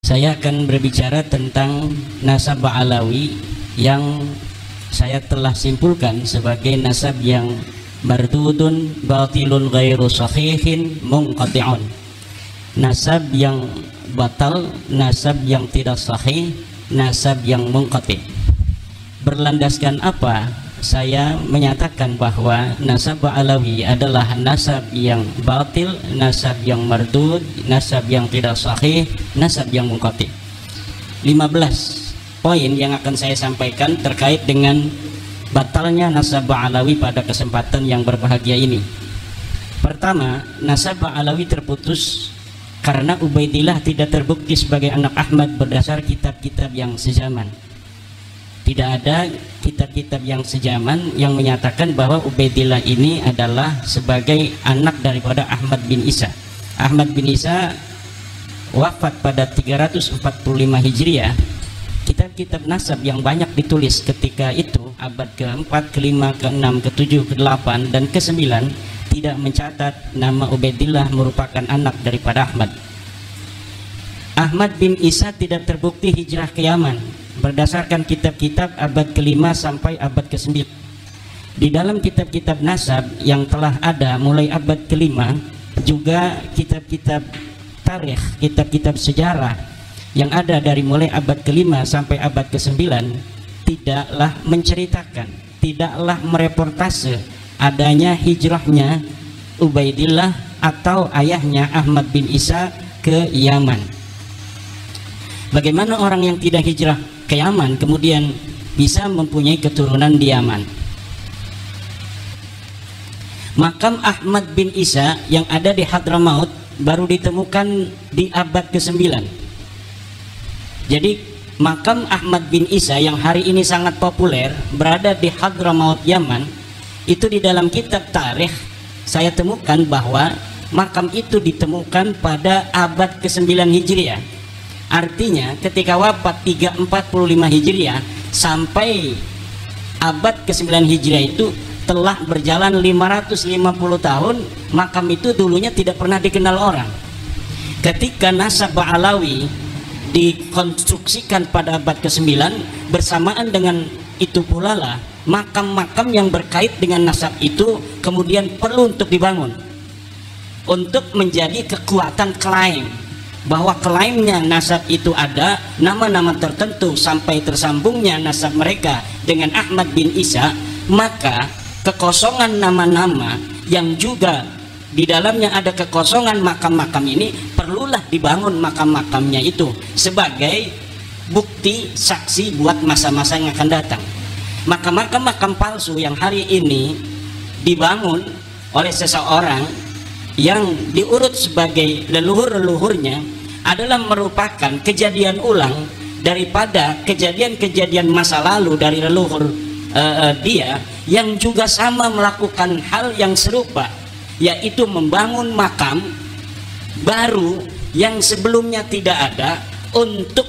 Saya akan berbicara tentang nasab Alawi yang saya telah simpulkan sebagai nasab yang mardudun batilun ghairu sahihin munqati'un. Nasab yang batal, nasab yang tidak sahih, nasab yang munqati'. Berlandaskan apa saya menyatakan bahwa nasab Alawi adalah nasab yang batil, nasab yang mardud, nasab yang tidak sahih, nasab yang munqati'. 15 poin yang akan saya sampaikan terkait dengan batalnya nasab Alawi pada kesempatan yang berbahagia ini. Pertama, nasab Alawi terputus karena Ubaidillah tidak terbukti sebagai anak Ahmad berdasar kitab-kitab yang sezaman. Tidak ada kitab-kitab yang sezaman yang menyatakan bahwa Ubaidillah ini adalah sebagai anak daripada Ahmad bin Isa. Ahmad bin Isa wafat pada 345 Hijriah. Kitab-kitab nasab yang banyak ditulis ketika itu, abad ke-4, ke-5, ke-6, ke-7, ke-8, dan ke-9, tidak mencatat nama Ubaidillah merupakan anak daripada Ahmad. Ahmad bin Isa tidak terbukti hijrah ke Yaman berdasarkan kitab-kitab abad ke-5 sampai abad ke-9. Di dalam kitab-kitab nasab yang telah ada mulai abad ke-5, juga kitab-kitab tarikh, kitab-kitab sejarah yang ada dari mulai abad ke-5 sampai abad ke-9 tidaklah menceritakan, tidaklah mereportase adanya hijrahnya Ubaidillah atau ayahnya Ahmad bin Isa ke Yaman. Bagaimana orang yang tidak hijrah ke Yaman kemudian bisa mempunyai keturunan di Yaman? Makam Ahmad bin Isa yang ada di Hadramaut baru ditemukan di abad ke-9. Jadi makam Ahmad bin Isa yang hari ini sangat populer berada di Hadramaut Yaman, itu di dalam kitab tarikh saya temukan bahwa makam itu ditemukan pada abad ke-9 Hijriah. Artinya ketika wafat 345 Hijriah sampai abad ke-9 Hijriah itu telah berjalan 550 tahun. Makam itu dulunya tidak pernah dikenal orang. Ketika nasab Alawi dikonstruksikan pada abad ke-9, bersamaan dengan itu pula lah makam-makam yang berkait dengan nasab itu kemudian perlu untuk dibangun untuk menjadi kekuatan klaim bahwa klaimnya nasab itu ada nama-nama tertentu sampai tersambungnya nasab mereka dengan Ahmad bin Isa. Maka kekosongan nama-nama yang juga di dalamnya ada kekosongan makam-makam ini perlulah dibangun makam-makamnya itu sebagai bukti saksi buat masa-masa yang akan datang. Maka makam-makam palsu yang hari ini dibangun oleh seseorang yang diurut sebagai leluhur-leluhurnya adalah merupakan kejadian ulang daripada kejadian-kejadian masa lalu dari leluhur dia yang juga sama melakukan hal yang serupa, yaitu membangun makam baru yang sebelumnya tidak ada untuk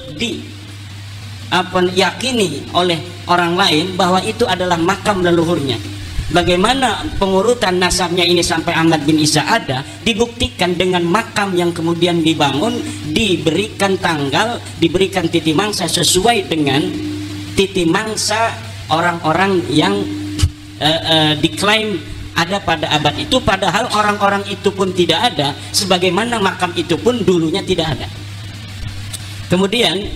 yakini oleh orang lain bahwa itu adalah makam leluhurnya. Bagaimana pengurutan nasabnya ini sampai Ahmad bin Isa ada dibuktikan dengan makam yang kemudian dibangun, diberikan tanggal, diberikan titi mangsa sesuai dengan titi mangsa orang-orang yang diklaim ada pada abad itu, padahal orang-orang itu pun tidak ada, sebagaimana makam itu pun dulunya tidak ada. Kemudian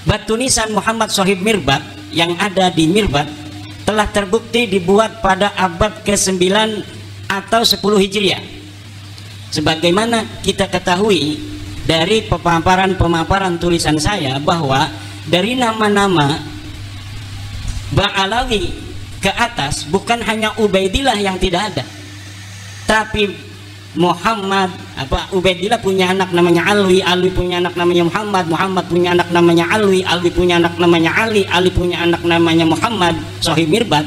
batu nisan Muhammad Shahib Mirbat yang ada di Mirbat telah terbukti dibuat pada abad ke-9 atau 10 Hijriah. Sebagaimana kita ketahui dari pemaparan tulisan saya bahwa dari nama-nama Ba'alawi ke atas bukan hanya Ubaidillah yang tidak ada, tapi Muhammad, Ubaidillah punya anak namanya Alwi, Alwi punya anak namanya Muhammad, Muhammad punya anak namanya Alwi, Alwi punya anak namanya Ali, Ali punya anak namanya Muhammad Shahib Mirbat.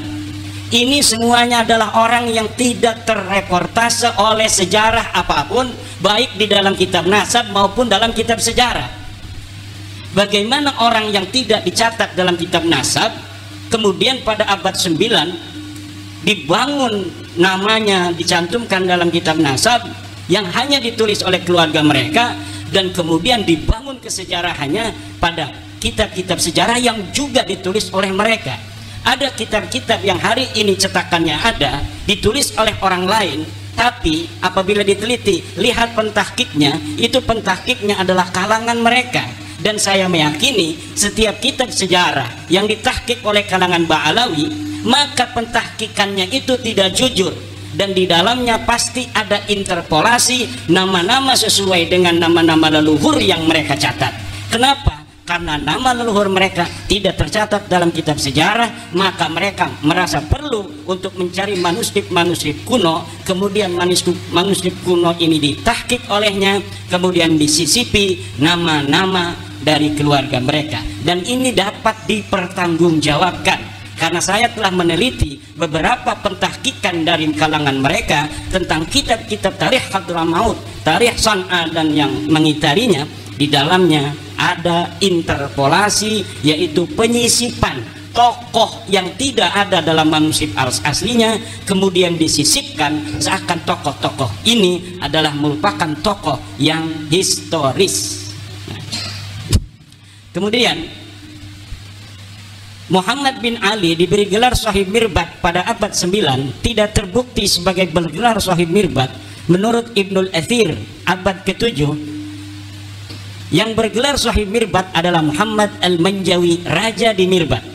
Ini semuanya adalah orang yang tidak terreportase oleh sejarah apapun, baik di dalam kitab nasab maupun dalam kitab sejarah. Bagaimana orang yang tidak dicatat dalam kitab nasab kemudian pada abad 9 dibangun namanya, dicantumkan dalam kitab nasab, yang hanya ditulis oleh keluarga mereka dan kemudian dibangun kesejarahannya pada kitab-kitab sejarah yang juga ditulis oleh mereka. Ada kitab-kitab yang hari ini cetakannya ada, ditulis oleh orang lain, tapi apabila diteliti, lihat pentahkiknya, itu pentahkiknya adalah kalangan mereka. Dan saya meyakini setiap kitab sejarah yang ditahkik oleh kalangan Ba'alawi, maka pentahkikannya itu tidak jujur, dan di dalamnya pasti ada interpolasi nama-nama sesuai dengan nama-nama leluhur yang mereka catat. Kenapa? Karena nama leluhur mereka tidak tercatat dalam kitab sejarah, maka mereka merasa perlu untuk mencari manuskrip-manuskrip kuno, kemudian manuskrip kuno ini ditahkik olehnya, kemudian disisipi nama-nama dari keluarga mereka, dan ini dapat dipertanggungjawabkan karena saya telah meneliti beberapa pentahkikan dari kalangan mereka tentang kitab-kitab tarikh Hadramaut, tarikh San'a dan yang mengitarinya. Di dalamnya ada interpolasi, yaitu penyisipan tokoh yang tidak ada dalam manuskrip aslinya, kemudian disisipkan seakan tokoh-tokoh ini adalah merupakan tokoh yang historis. Kemudian Muhammad bin Ali diberi gelar Shahib Mirbat pada abad 9, tidak terbukti sebagai bergelar Shahib Mirbat. Menurut Ibnul Athir abad ke-7, yang bergelar Shahib Mirbat adalah Muhammad Al-Manjawi, raja di Mirbat.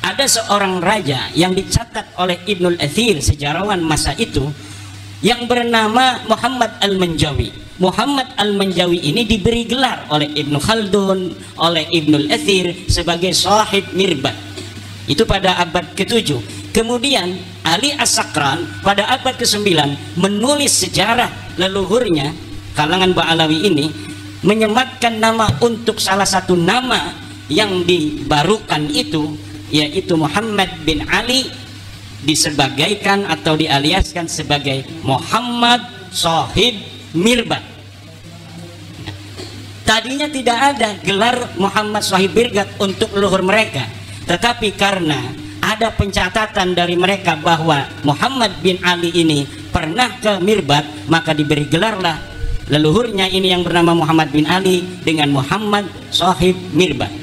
Ada seorang raja yang dicatat oleh Ibnul Athir, sejarawan masa itu, yang bernama Muhammad Al-Manjawi. Muhammad Al-Manjawi ini diberi gelar oleh Ibnu Khaldun, oleh Ibnul Athir sebagai Shahib Mirbat. Itu pada abad ke-7. Kemudian Ali As-Sakran pada abad ke-9 menulis sejarah leluhurnya, kalangan Ba'alawi ini, menyematkan nama untuk salah satu nama yang dibarukan itu, yaitu Muhammad bin Ali, disebagaikan atau dialiaskan sebagai Muhammad Shahib Mirbat. Tadinya tidak ada gelar Muhammad Shahib Mirbat untuk leluhur mereka, tetapi karena ada pencatatan dari mereka bahwa Muhammad bin Ali ini pernah ke Mirbat, maka diberi gelarlah leluhurnya ini yang bernama Muhammad bin Ali dengan Muhammad Shahib Mirbat.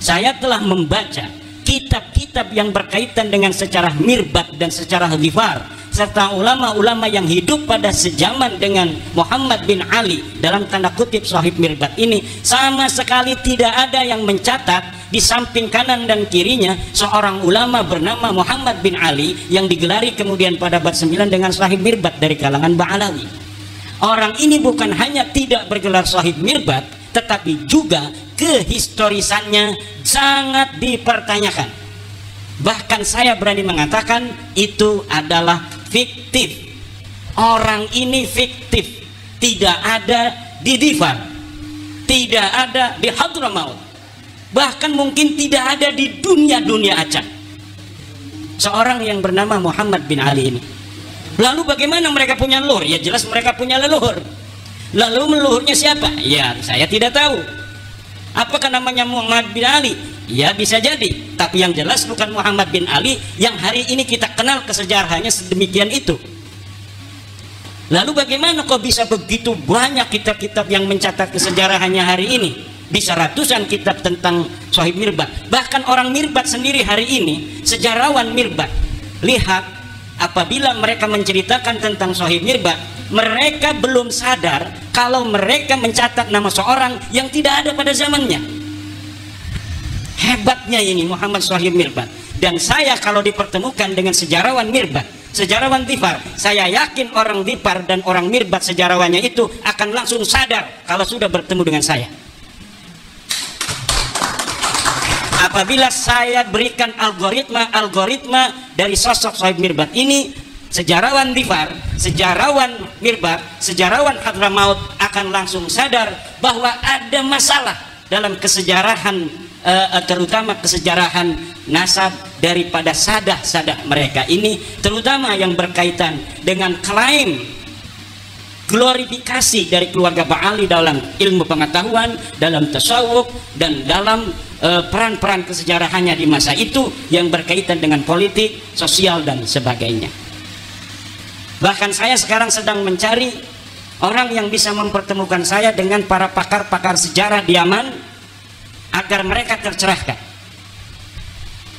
Saya telah membaca kitab-kitab yang berkaitan dengan sejarah Mirbat dan sejarah Dhifar, serta ulama-ulama yang hidup pada sejaman dengan Muhammad bin Ali dalam tanda kutip Shahib Mirbat ini, sama sekali tidak ada yang mencatat di samping kanan dan kirinya seorang ulama bernama Muhammad bin Ali yang digelari kemudian pada abad 9 dengan Shahib Mirbat dari kalangan Ba'alawi. Orang ini bukan hanya tidak bergelar Shahib Mirbat, tetapi juga kehistorisannya sangat dipertanyakan. Bahkan saya berani mengatakan itu adalah fiktif. Orang ini fiktif, tidak ada di Dhifar, tidak ada di Hadramaut, bahkan mungkin tidak ada di dunia acak. Seorang yang bernama Muhammad bin Ali ini. Lalu bagaimana mereka punya leluhur? Ya jelas mereka punya leluhur. Lalu leluhurnya siapa? Ya saya tidak tahu. Apakah namanya Muhammad bin Ali? Ya bisa jadi. Tapi yang jelas bukan Muhammad bin Ali yang hari ini kita kenal kesejarahannya sedemikian itu. Lalu bagaimana kok bisa begitu banyak kitab-kitab yang mencatat kesejarahannya hari ini? Bisa ratusan kitab tentang Shahib Mirbat. Bahkan orang Mirbat sendiri hari ini, sejarawan Mirbat, lihat apabila mereka menceritakan tentang Shahib Mirbat, mereka belum sadar kalau mereka mencatat nama seorang yang tidak ada pada zamannya. Hebatnya ini Muhammad Shahib Mirbat. Dan saya kalau dipertemukan dengan sejarawan Mirbat, sejarawan Dhifar, saya yakin orang Dhifar dan orang Mirbat sejarawannya itu akan langsung sadar kalau sudah bertemu dengan saya. Apabila saya berikan algoritma dari sosok Shahib Mirbat ini, sejarawan Dhifar, sejarawan Mirbat, sejarawan Hadramaut akan langsung sadar bahwa ada masalah dalam kesejarahan, terutama kesejarahan nasab daripada sadah-sadah mereka ini, terutama yang berkaitan dengan klaim glorifikasi dari keluarga Ba'ali dalam ilmu pengetahuan, dalam tasawuf, dan dalam peran-peran kesejarahannya di masa itu yang berkaitan dengan politik, sosial, dan sebagainya. Bahkan saya sekarang sedang mencari orang yang bisa mempertemukan saya dengan para pakar-pakar sejarah di Yaman agar mereka tercerahkan.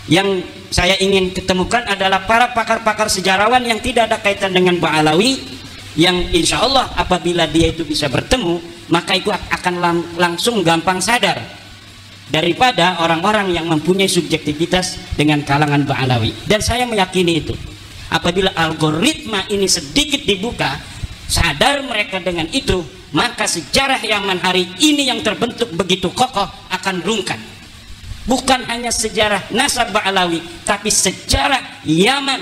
Yang saya ingin ketemukan adalah para pakar-pakar sejarawan yang tidak ada kaitan dengan Ba'alawi, yang insya Allah apabila dia itu bisa bertemu, maka itu akan langsung gampang sadar daripada orang-orang yang mempunyai subjektivitas dengan kalangan Ba'alawi. Dan saya meyakini itu, apabila algoritma ini sedikit dibuka, sadar mereka dengan itu, maka sejarah Yaman hari ini yang terbentuk begitu kokoh akan rungkat. Bukan hanya sejarah nasab Ba'alawi, tapi sejarah Yaman,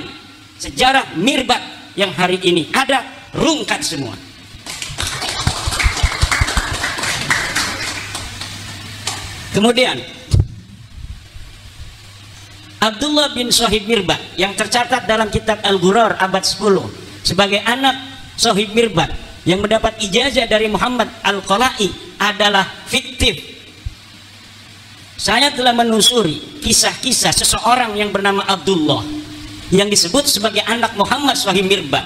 sejarah Mirbat yang hari ini ada, rungkat semua. Kemudian Abdullah bin Sohib Mirbat yang tercatat dalam kitab Al-Ghurar abad 10 sebagai anak Sohib Mirbat yang mendapat ijazah dari Muhammad Al-Qala'i adalah fiktif. Saya telah menelusuri kisah-kisah seseorang yang bernama Abdullah yang disebut sebagai anak Muhammad Sohib Mirbat,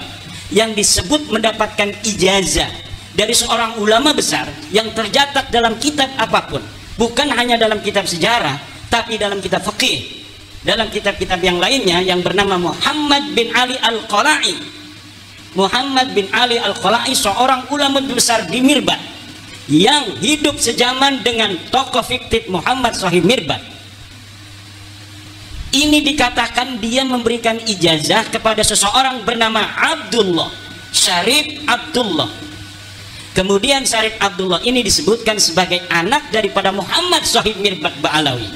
yang disebut mendapatkan ijazah dari seorang ulama besar yang tercatat dalam kitab apapun, bukan hanya dalam kitab sejarah, tapi dalam kitab fikih, dalam kitab-kitab yang lainnya, yang bernama Muhammad bin Ali Al-Qala'i. Muhammad bin Ali Al-Qala'i seorang ulama besar di Mirbat yang hidup sejaman dengan tokoh fiktif Muhammad Sohib Mirbat. Ini dikatakan dia memberikan ijazah kepada seseorang bernama Abdullah, Syarif Abdullah. Kemudian Syarif Abdullah ini disebutkan sebagai anak daripada Muhammad Sohib Mirbat Ba'alawi.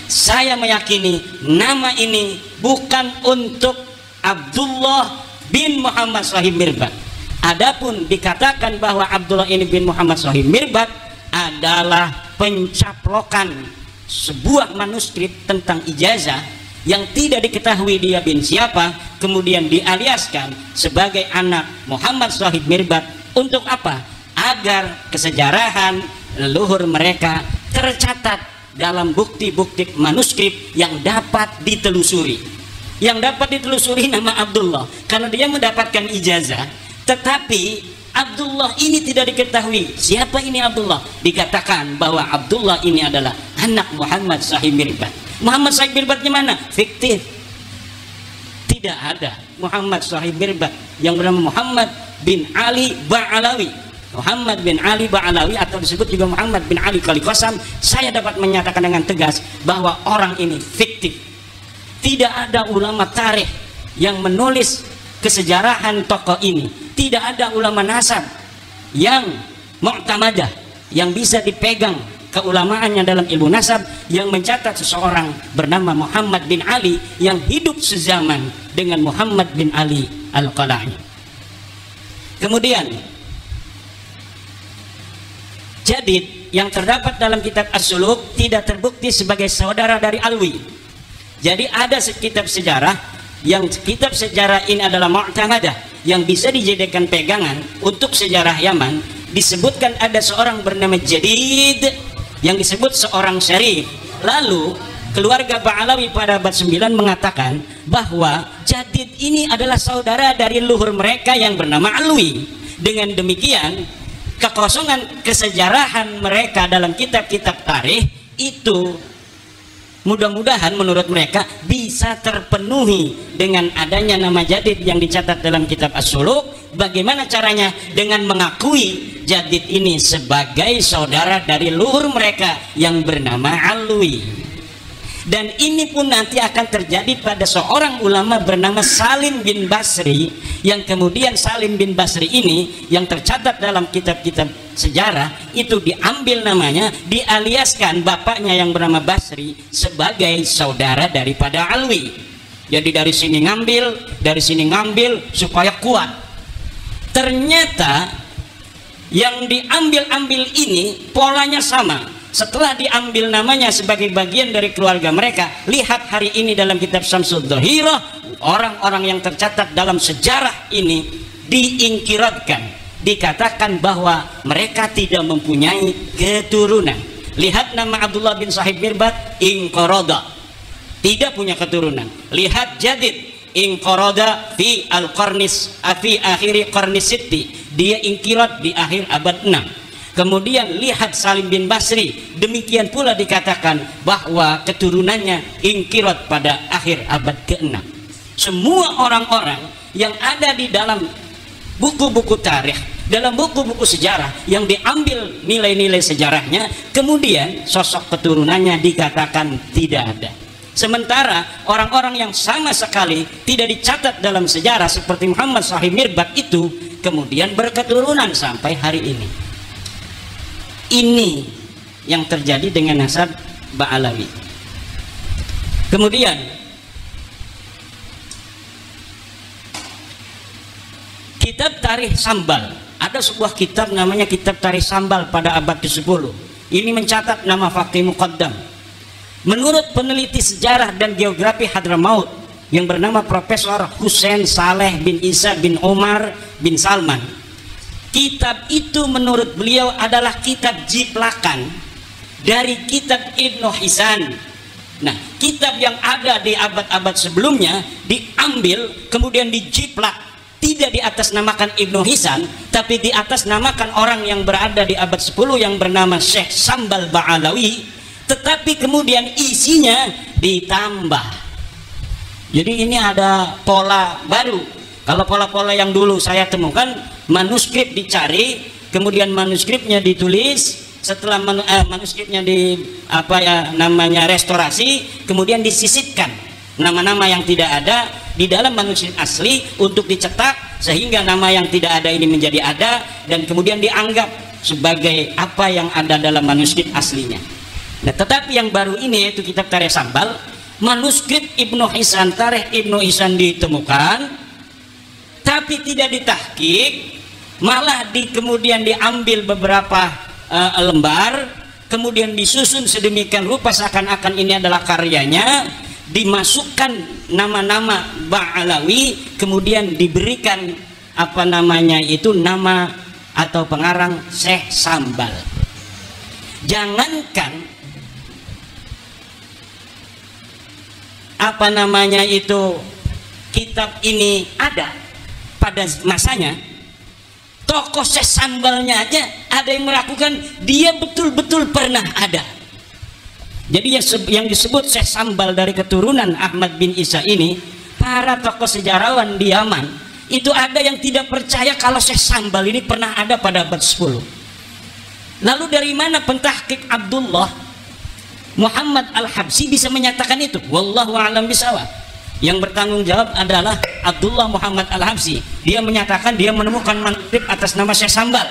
Saya meyakini nama ini bukan untuk Abdullah bin Muhammad Sohib Mirbat. Adapun dikatakan bahwa Abdullah ini bin Muhammad Sohib Mirbat adalah pencaplokan sebuah manuskrip tentang ijazah yang tidak diketahui dia bin siapa, kemudian dialiaskan sebagai anak Muhammad Sohib Mirbat. Untuk apa? Agar kesejarahan leluhur mereka tercatat dalam bukti-bukti manuskrip yang dapat ditelusuri. Yang dapat ditelusuri nama Abdullah karena dia mendapatkan ijazah, tetapi Abdullah ini tidak diketahui siapa ini Abdullah. Dikatakan bahwa Abdullah ini adalah anak Muhammad Sohib Mirbat. Muhammad Sohib Mirbatnya mana? Fiktif. Tidak ada Muhammad Sohib Mirbat yang bernama Muhammad bin Ali Ba'alawi. Muhammad bin Ali Ba'alawi atau disebut juga Muhammad bin Ali Qalikosam. Saya dapat menyatakan dengan tegas bahwa orang ini fiktif. Tidak ada ulama tarikh yang menulis kesejarahan tokoh ini. Tidak ada ulama nasab yang mu'tamadah, yang bisa dipegang keulamaannya dalam ilmu nasab, yang mencatat seseorang bernama Muhammad bin Ali yang hidup sezaman dengan Muhammad bin Ali Al-Qala'i. Kemudian Jadid yang terdapat dalam kitab As-Suluk tidak terbukti sebagai saudara dari Alwi. Jadi ada kitab sejarah yang kitab sejarah ini adalah mu'tamadah yang bisa dijadikan pegangan untuk sejarah Yaman. Disebutkan ada seorang bernama Jadid yang disebut seorang syarif. Lalu keluarga Ba'alawi pada abad 9 mengatakan bahwa Jadid ini adalah saudara dari leluhur mereka yang bernama Alwi. Dengan demikian kekosongan kesejarahan mereka dalam kitab-kitab tarikh itu mudah-mudahan menurut mereka bisa terpenuhi dengan adanya nama Jadid yang dicatat dalam kitab As-Suluk. Bagaimana caranya? Dengan mengakui Jadid ini sebagai saudara dari leluhur mereka yang bernama Alwi. Dan ini pun nanti akan terjadi pada seorang ulama bernama Salim bin Basri, yang kemudian Salim bin Basri ini yang tercatat dalam kitab-kitab sejarah itu diambil namanya, dialiaskan bapaknya yang bernama Basri sebagai saudara daripada Alwi. Jadi dari sini ngambil supaya kuat. Ternyata yang diambil ini polanya sama. Setelah diambil namanya sebagai bagian dari keluarga mereka, lihat hari ini dalam kitab Syamsul Dhahirah, orang-orang yang tercatat dalam sejarah ini diingkiratkan, dikatakan bahwa mereka tidak mempunyai keturunan. Lihat nama Abdullah bin Sohib Mirbat, inqarada, tidak punya keturunan. Lihat Jadid, inqarada fi al-qarnis fi akhiri qarnis sitti, dia ingkirat di akhir abad 6. Kemudian lihat Salim bin Basri, demikian pula dikatakan bahwa keturunannya ingkirat pada akhir abad ke-6. Semua orang-orang yang ada di dalam buku-buku tarikh, dalam buku-buku sejarah yang diambil nilai-nilai sejarahnya, kemudian sosok keturunannya dikatakan tidak ada. Sementara orang-orang yang sama sekali tidak dicatat dalam sejarah seperti Muhammad Sahih Mirbat itu kemudian berketurunan sampai hari ini. Ini yang terjadi dengan nasab Ba'alawi. Kemudian kitab Tarikh Sambal, ada sebuah kitab namanya Kitab Tarikh Sambal pada abad ke-10. Ini mencatat nama Faqih Muqaddam. Menurut peneliti sejarah dan geografi Hadramaut yang bernama Profesor Hussein Saleh bin Isa bin Omar bin Salman, kitab itu menurut beliau adalah kitab jiplakan dari kitab Ibnu Hisan. Nah, kitab yang ada di abad-abad sebelumnya diambil kemudian dijiplak, tidak di atas namakan Ibnu Hisan, tapi di atas namakan orang yang berada di abad 10 yang bernama Syekh Sambal Ba'alawi, tetapi kemudian isinya ditambah. Jadi ini ada pola baru. Kalau pola-pola yang dulu saya temukan, manuskrip dicari, kemudian manuskripnya ditulis, setelah manuskripnya di restorasi, kemudian disisipkan nama-nama yang tidak ada di dalam manuskrip asli untuk dicetak sehingga nama yang tidak ada ini menjadi ada dan kemudian dianggap sebagai apa yang ada dalam manuskrip aslinya. Nah, tetapi yang baru ini yaitu kitab Tarikh Sambal, manuskrip Ibnu Hisan, Tarikh Ibnu Hisan ditemukan tapi tidak ditahqiq, malah kemudian diambil beberapa lembar, kemudian disusun sedemikian rupa seakan-akan ini adalah karyanya, dimasukkan nama-nama Ba'alawi, kemudian diberikan nama atau pengarang Syekh Sambal. Jangankan kitab ini ada pada masanya, tokoh Syekh Sambalnya aja ada yang melakukan, dia betul-betul pernah ada. Jadi yang disebut Syekh Sambal dari keturunan Ahmad bin Isa ini, para tokoh sejarawan di Yaman itu ada yang tidak percaya kalau Syekh Sambal ini pernah ada pada abad 10. Lalu dari mana pentahqiq Abdullah Muhammad Al-Habsyi bisa menyatakan itu? Wallahu a'lam bishawab. Yang bertanggung jawab adalah Abdullah Muhammad Al-Habsyi. Dia menyatakan dia menemukan manuskrip atas nama Syekh Sambal.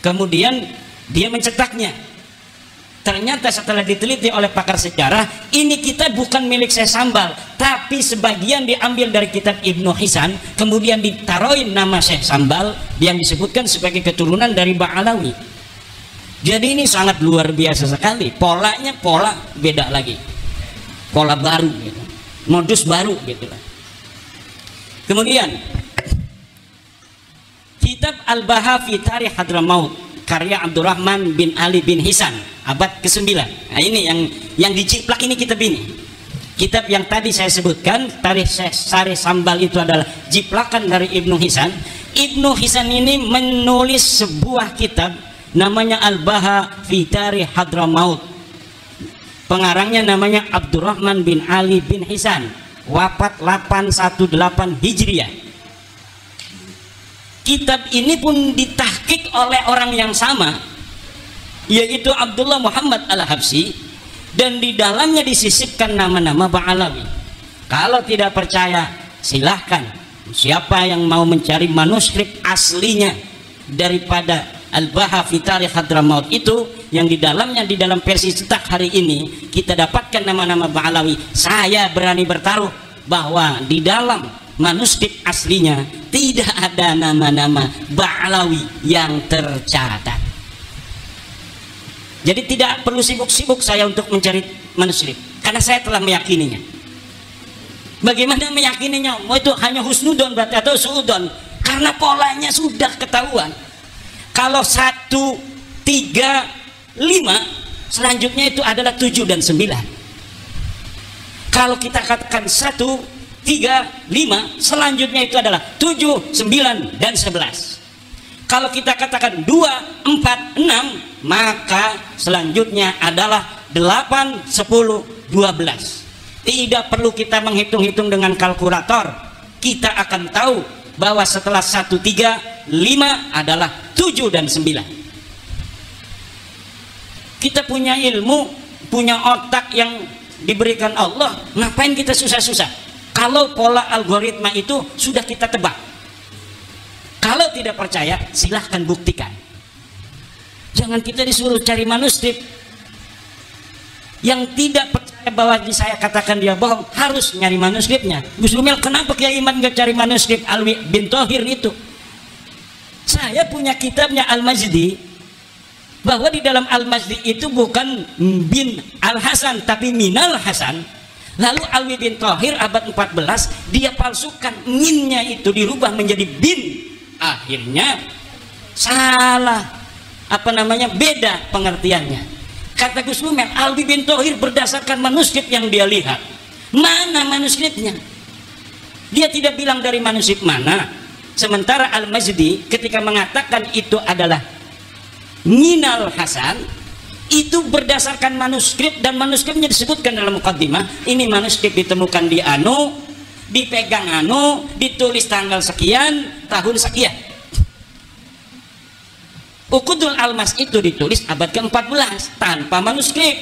Kemudian dia mencetaknya. Ternyata setelah diteliti oleh pakar sejarah, ini kitab bukan milik Syekh Sambal, tapi sebagian diambil dari kitab Ibnu Hisan, kemudian ditaruhin nama Syekh Sambal yang disebutkan sebagai keturunan dari Ba'alawi. Jadi ini sangat luar biasa sekali. Polanya pola beda lagi, pola baru gitu. Modus baru gitu lah. Kemudian kitab Al-Baha fi Tarikh Hadramaut karya Abdurrahman bin Ali bin Hisan abad ke-9. Nah, ini yang diciplak ini kitab ini. Kitab yang tadi saya sebutkan Tarikh Sambal itu adalah jiplakan dari Ibnu Hisan. Ibnu Hisan ini menulis sebuah kitab namanya Al-Baha fi Tarikh Hadramaut. Pengarangnya namanya Abdurrahman bin Ali bin Hisan, wafat 818 Hijriah. Kitab ini pun ditahqiq oleh orang yang sama, yaitu Abdullah Muhammad Al-Habsyi, dan di dalamnya disisipkan nama-nama Ba'alawi. Kalau tidak percaya, silahkan siapa yang mau mencari manuskrip aslinya daripada Al-Baha fi Tarikh Hadramaut itu, yang di dalamnya, di dalam versi cetak hari ini kita dapatkan nama-nama Ba'alawi. Saya berani bertaruh bahwa di dalam manuskrip aslinya tidak ada nama-nama Ba'alawi yang tercatat. Jadi tidak perlu sibuk-sibuk saya untuk mencari manuskrip, karena saya telah meyakininya. Bagaimana meyakininya? Itu hanya husnudon berarti atau suudon, karena polanya sudah ketahuan. Kalau 1, 3, 5, selanjutnya itu adalah 7 dan 9. Kalau kita katakan 1, 3, 5, selanjutnya itu adalah 7, 9, dan 11. Kalau kita katakan 2, 4, 6, maka selanjutnya adalah 8, 10, 12. Tidak perlu kita menghitung-hitung dengan kalkulator. Kita akan tahu bahwa setelah 1, 3, 5 adalah 7 dan 9. Kita punya ilmu, punya otak yang diberikan Allah, ngapain kita susah-susah? Kalau pola algoritma itu sudah kita tebak. Kalau tidak percaya, silahkan buktikan. Jangan kita disuruh cari manuskrip. Yang tidak percaya bahwa saya katakan dia bohong, harus nyari manuskripnya. Gus Rumel, kenapa Kiai Iman gak cari manuskrip Alwi bin Thohir itu? Saya punya kitabnya Al-Majdi, bahwa di dalam Al-Majdi itu bukan bin Al-Hasan tapi Minal Hasan. Lalu Alwi bin Thohir abad 14 dia palsukan, minnya itu dirubah menjadi bin. Akhirnya salah, beda pengertiannya. Kata Gus Rumel, Alwi bin Thohir berdasarkan manuskrip yang dia lihat. Mana manuskripnya? Dia tidak bilang dari manuskrip mana. Sementara Al-Majdi ketika mengatakan itu adalah Minal Hasan, itu berdasarkan manuskrip, dan manuskripnya disebutkan dalam mukaddimah. Ini manuskrip ditemukan di anu, dipegang anu, ditulis tanggal sekian, tahun sekian. Uqudul Almas itu ditulis abad ke-14 tanpa manuskrip.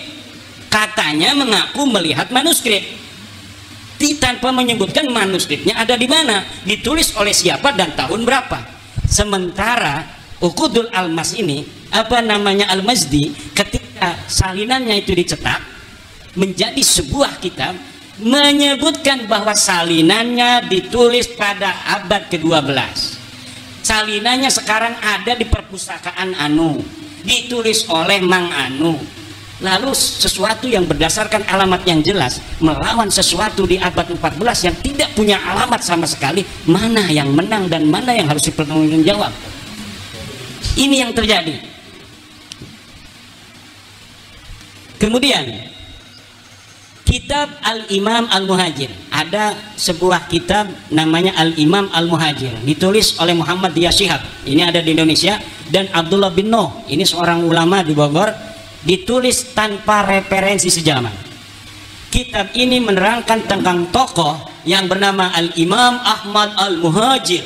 Katanya mengaku melihat manuskrip, tanpa menyebutkan manuskripnya ada di mana, ditulis oleh siapa dan tahun berapa. Sementara Uqudul Almas ini, Al-Majdi, ketika salinannya itu dicetak menjadi sebuah kitab, menyebutkan bahwa salinannya ditulis pada abad ke-12. Salinannya sekarang ada di perpustakaan anu, ditulis oleh Mang Anu. Lalu sesuatu yang berdasarkan alamat yang jelas melawan sesuatu di abad 14 yang tidak punya alamat sama sekali, mana yang menang dan mana yang harus dipertanggungjawab? Ini yang terjadi. Kemudian kitab Al-Imam Al-Muhajir, ada sebuah kitab namanya Al-Imam Al-Muhajir, ditulis oleh Muhammad Diyah Shihab, ini ada di Indonesia, dan Abdullah bin Noh, ini seorang ulama di Bogor, ditulis tanpa referensi sejaman. Kitab ini menerangkan tentang tokoh yang bernama Al-Imam Ahmad Al-Muhajir.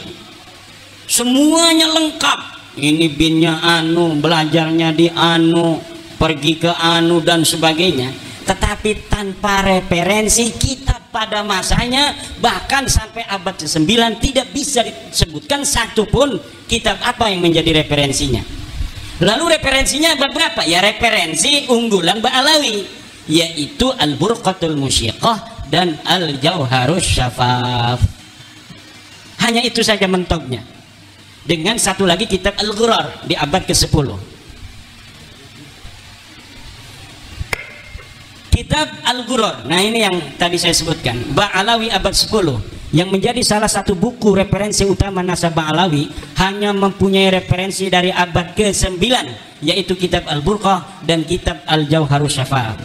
Semuanya lengkap, ini binnya anu, belajarnya di anu, pergi ke anu dan sebagainya, tetapi tanpa referensi. Kitab pada masanya bahkan sampai abad ke-9 tidak bisa disebutkan satupun kitab apa yang menjadi referensinya. Lalu referensinya abad berapa? Ya referensi unggulan Ba'alawi, yaitu Al-Burqatul Musyiqah dan Al-Jauharus Syafaf. Hanya itu saja mentoknya, dengan satu lagi kitab Al-Ghurar di abad ke-10. Kitab Al-Ghurar, nah ini yang tadi saya sebutkan, Ba'alawi abad 10, yang menjadi salah satu buku referensi utama nasab Ba'alawi, hanya mempunyai referensi dari abad ke-9, yaitu kitab Al-Burqah dan kitab Al-Jauharus Syafaf.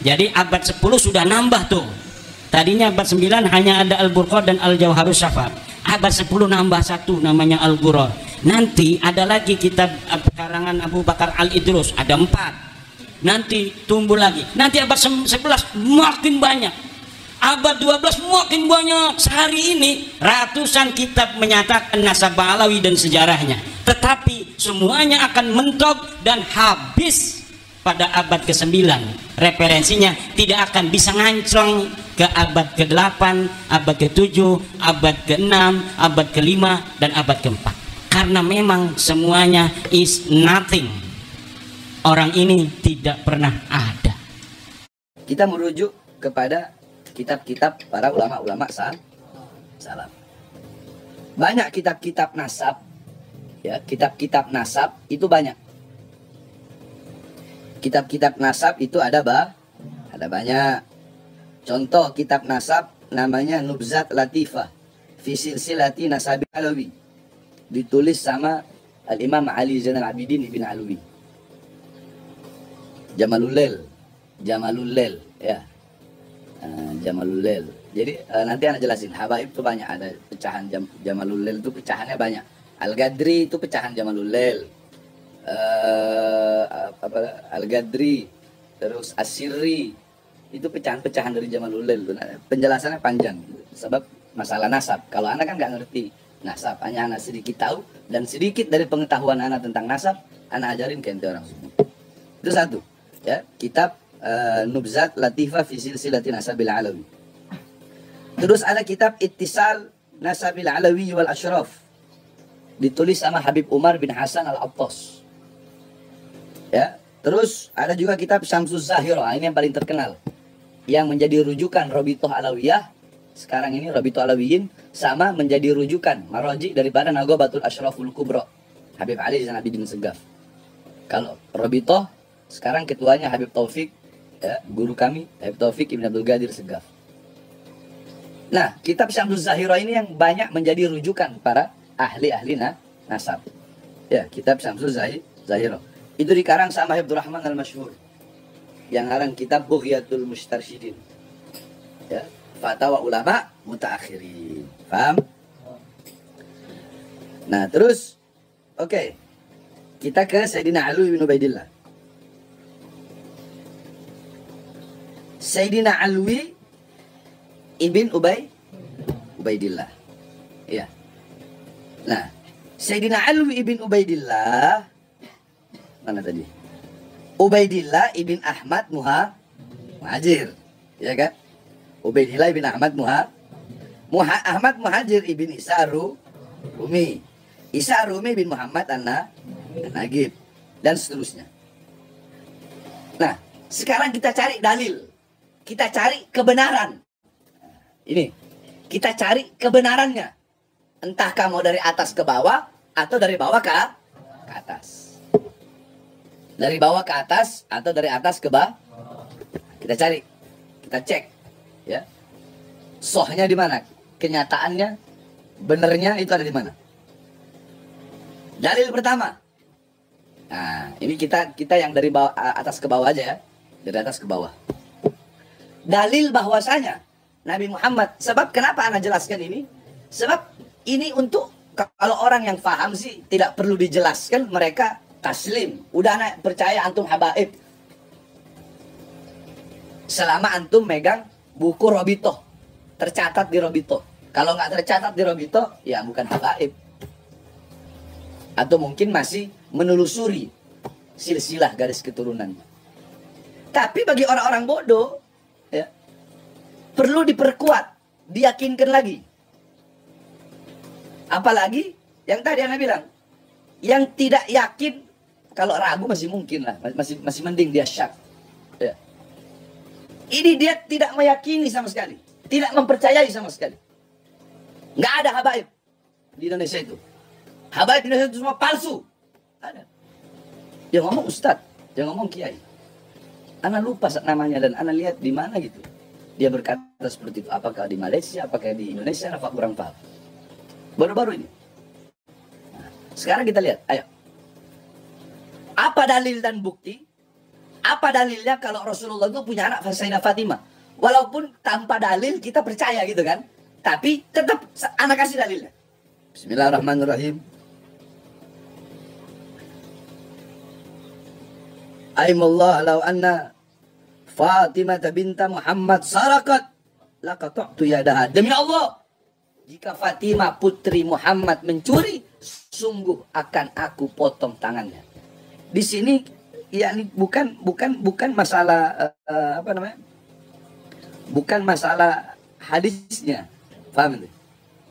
Jadi abad 10 sudah nambah tuh. Tadinya abad 9 hanya ada Al-Burqah dan Al-Jauharus Syafaf. Abad 10 nambah satu, namanya Al-Ghurar. Nanti ada lagi kitab karangan Abu Bakar Al-Idrus, ada 4. Nanti tumbuh lagi, nanti abad 11 makin banyak, abad 12 makin banyak. Sehari ini ratusan kitab menyatakan nasab Ba'alawi dan sejarahnya, tetapi semuanya akan mentok dan habis pada abad ke-9. Referensinya tidak akan bisa nganclong ke abad ke-8, abad ke-7, abad ke-6, abad ke-5 dan abad ke-4, karena memang semuanya is nothing. Orang ini tidak pernah ada. Kita merujuk kepada kitab-kitab para ulama-ulama salaf. Banyak kitab-kitab nasab, ya, kitab-kitab nasab itu banyak. Kitab-kitab nasab itu ada banyak. Contoh kitab nasab namanya Nubzat Latifah fi Silsilati Nasabi Alawi, ditulis sama Al-Imam Ali Zainal Abidin Ibn Alwi. Jamalul Lail, ya. Jamalul Lail. Jadi nanti anak jelasin. Habaib itu banyak, ada pecahan Jamalul Lail itu pecahannya banyak. Al-Gadri itu pecahan Jamalul Lail. Al-Gadri, terus Asirri, itu pecahan-pecahan dari Jamalul Lail. Penjelasannya panjang, sebab masalah nasab. Kalau anak kan nggak ngerti nasab, hanya anak sedikit tahu, dan sedikit dari pengetahuan anak tentang nasab, anak ajarin ke ente orang semua. Itu satu, ya, kitab Nubzat Latifah fi Silsilati Nasabil Alawi. Terus ada kitab Ittisal Nasabil Alawi wal Ashraf, ditulis sama Habib Umar bin Hasan Al-Attas. Ya, terus ada juga kitab Syamsuz Zahirah, ini yang paling terkenal, yang menjadi rujukan Rabithah Alawiyah. Sekarang ini Rabithah Alawiyin, sama menjadi rujukan maraji daripada Naghabatul Ashraful Kubra, Habib Ali Zain Abidin Segaf. Kalau Rabithah sekarang ketuanya Habib Taufik, ya, guru kami Habib Taufik Ibn Abdul Qadir Segaf. Nah, kitab Syamsuz Zahirah ini yang banyak menjadi rujukan para ahli-ahli nasab. Ya, kitab Syamsuz Zahirah. Itu dikarang sama Habib Rahman Al-Masyhur, yang ngarang kitab Bughyatul Mustarsyidin. Ya, fatwa ulama mutaakhirin. Paham? Nah, terus oke. Kita ke Sayyidina Ali bin Ubaidillah. Sayyidina Ali ibn Ubaidillah. Ya. Nah, Sayyidina Ali ibn Ubaidillah, mana tadi? Ubaidillah ibn Ahmad Muhajir, ya kan? Ubaidillah ibn Ahmad Ahmad Muhajir ibn Isa Rumi. Isa Rumi bin Muhammad An-Nagib, dan seterusnya. Nah, sekarang kita cari dalil. Kita cari kebenaran. Ini, kita cari kebenarannya. Entah kamu dari atas ke bawah atau dari bawah ke atas. Dari bawah ke atas atau dari atas ke bawah. Kita cari, kita cek, ya. Sohnya di mana? Kenyataannya, benernya itu ada di mana? Dalil pertama. Nah, ini kita yang dari bawah, atas ke bawah aja ya. Dari atas ke bawah. Dalil bahwasanya Nabi Muhammad, sebab kenapa Ana jelaskan ini? Sebab ini untuk, kalau orang yang paham sih tidak perlu dijelaskan, mereka taslim. Udah Ana percaya antum habaib. Selama antum megang buku Rabithah, tercatat di Rabithah. Kalau nggak tercatat di Rabithah, ya bukan habaib. Atau mungkin masih menelusuri silsilah garis keturunannya. Tapi bagi orang-orang bodoh, ya, perlu diperkuat, diyakinkan lagi. Apalagi yang tadi Anda bilang, yang tidak yakin, kalau ragu masih mungkin lah, masih mending dia syak. Ya. Ini dia tidak meyakini sama sekali, tidak mempercayai sama sekali. Nggak ada habaib di Indonesia itu. Habaib di Indonesia itu semua palsu. Ada. Yang ngomong ustadz, yang ngomong kiai. Ana lupa namanya dan Ana lihat di mana gitu. Dia berkata seperti itu. Apakah di Malaysia, apakah di Indonesia, apa kurang paham. Baru-baru ini. Nah, sekarang kita lihat, ayo. Apa dalil dan bukti? Apa dalilnya kalau Rasulullah itu punya anak Sayyidah Fatimah? Walaupun tanpa dalil kita percaya gitu kan. Tapi tetap Ana kasih dalilnya. Bismillahirrahmanirrahim. Aimallah law anna Fatimah binta Muhammad sarakat laqata'tu yadaha. Demi Allah, jika Fatimah putri Muhammad mencuri, sungguh akan aku potong tangannya. Di sini yakni bukan masalah apa namanya? Bukan masalah hadisnya. Paham itu?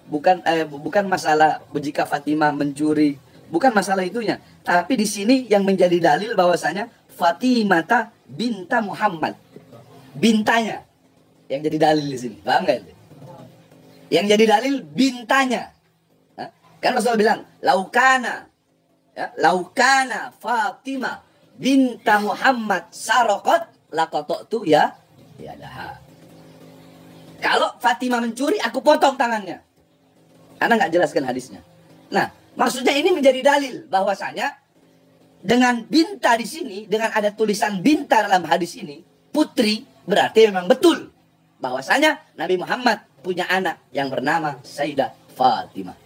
Bukan masalah jika Fatimah mencuri, bukan masalah itunya. Tapi di sini yang menjadi dalil bahwasanya Fatimah binta Muhammad, bintanya yang jadi dalil di sini. Paham nggak itu? Yang jadi dalil bintanya. Kan Rasulullah bilang, laukana, ya, laukana Fatimah binta Muhammad sarokot lakotok ya dah. Kalau Fatimah mencuri, aku potong tangannya. Anda nggak jelaskan hadisnya. Nah, maksudnya ini menjadi dalil bahwasanya dengan binta di sini, dengan ada tulisan binta dalam hadis ini, putri, berarti memang betul bahwasanya Nabi Muhammad punya anak yang bernama Sayyidah Fatimah.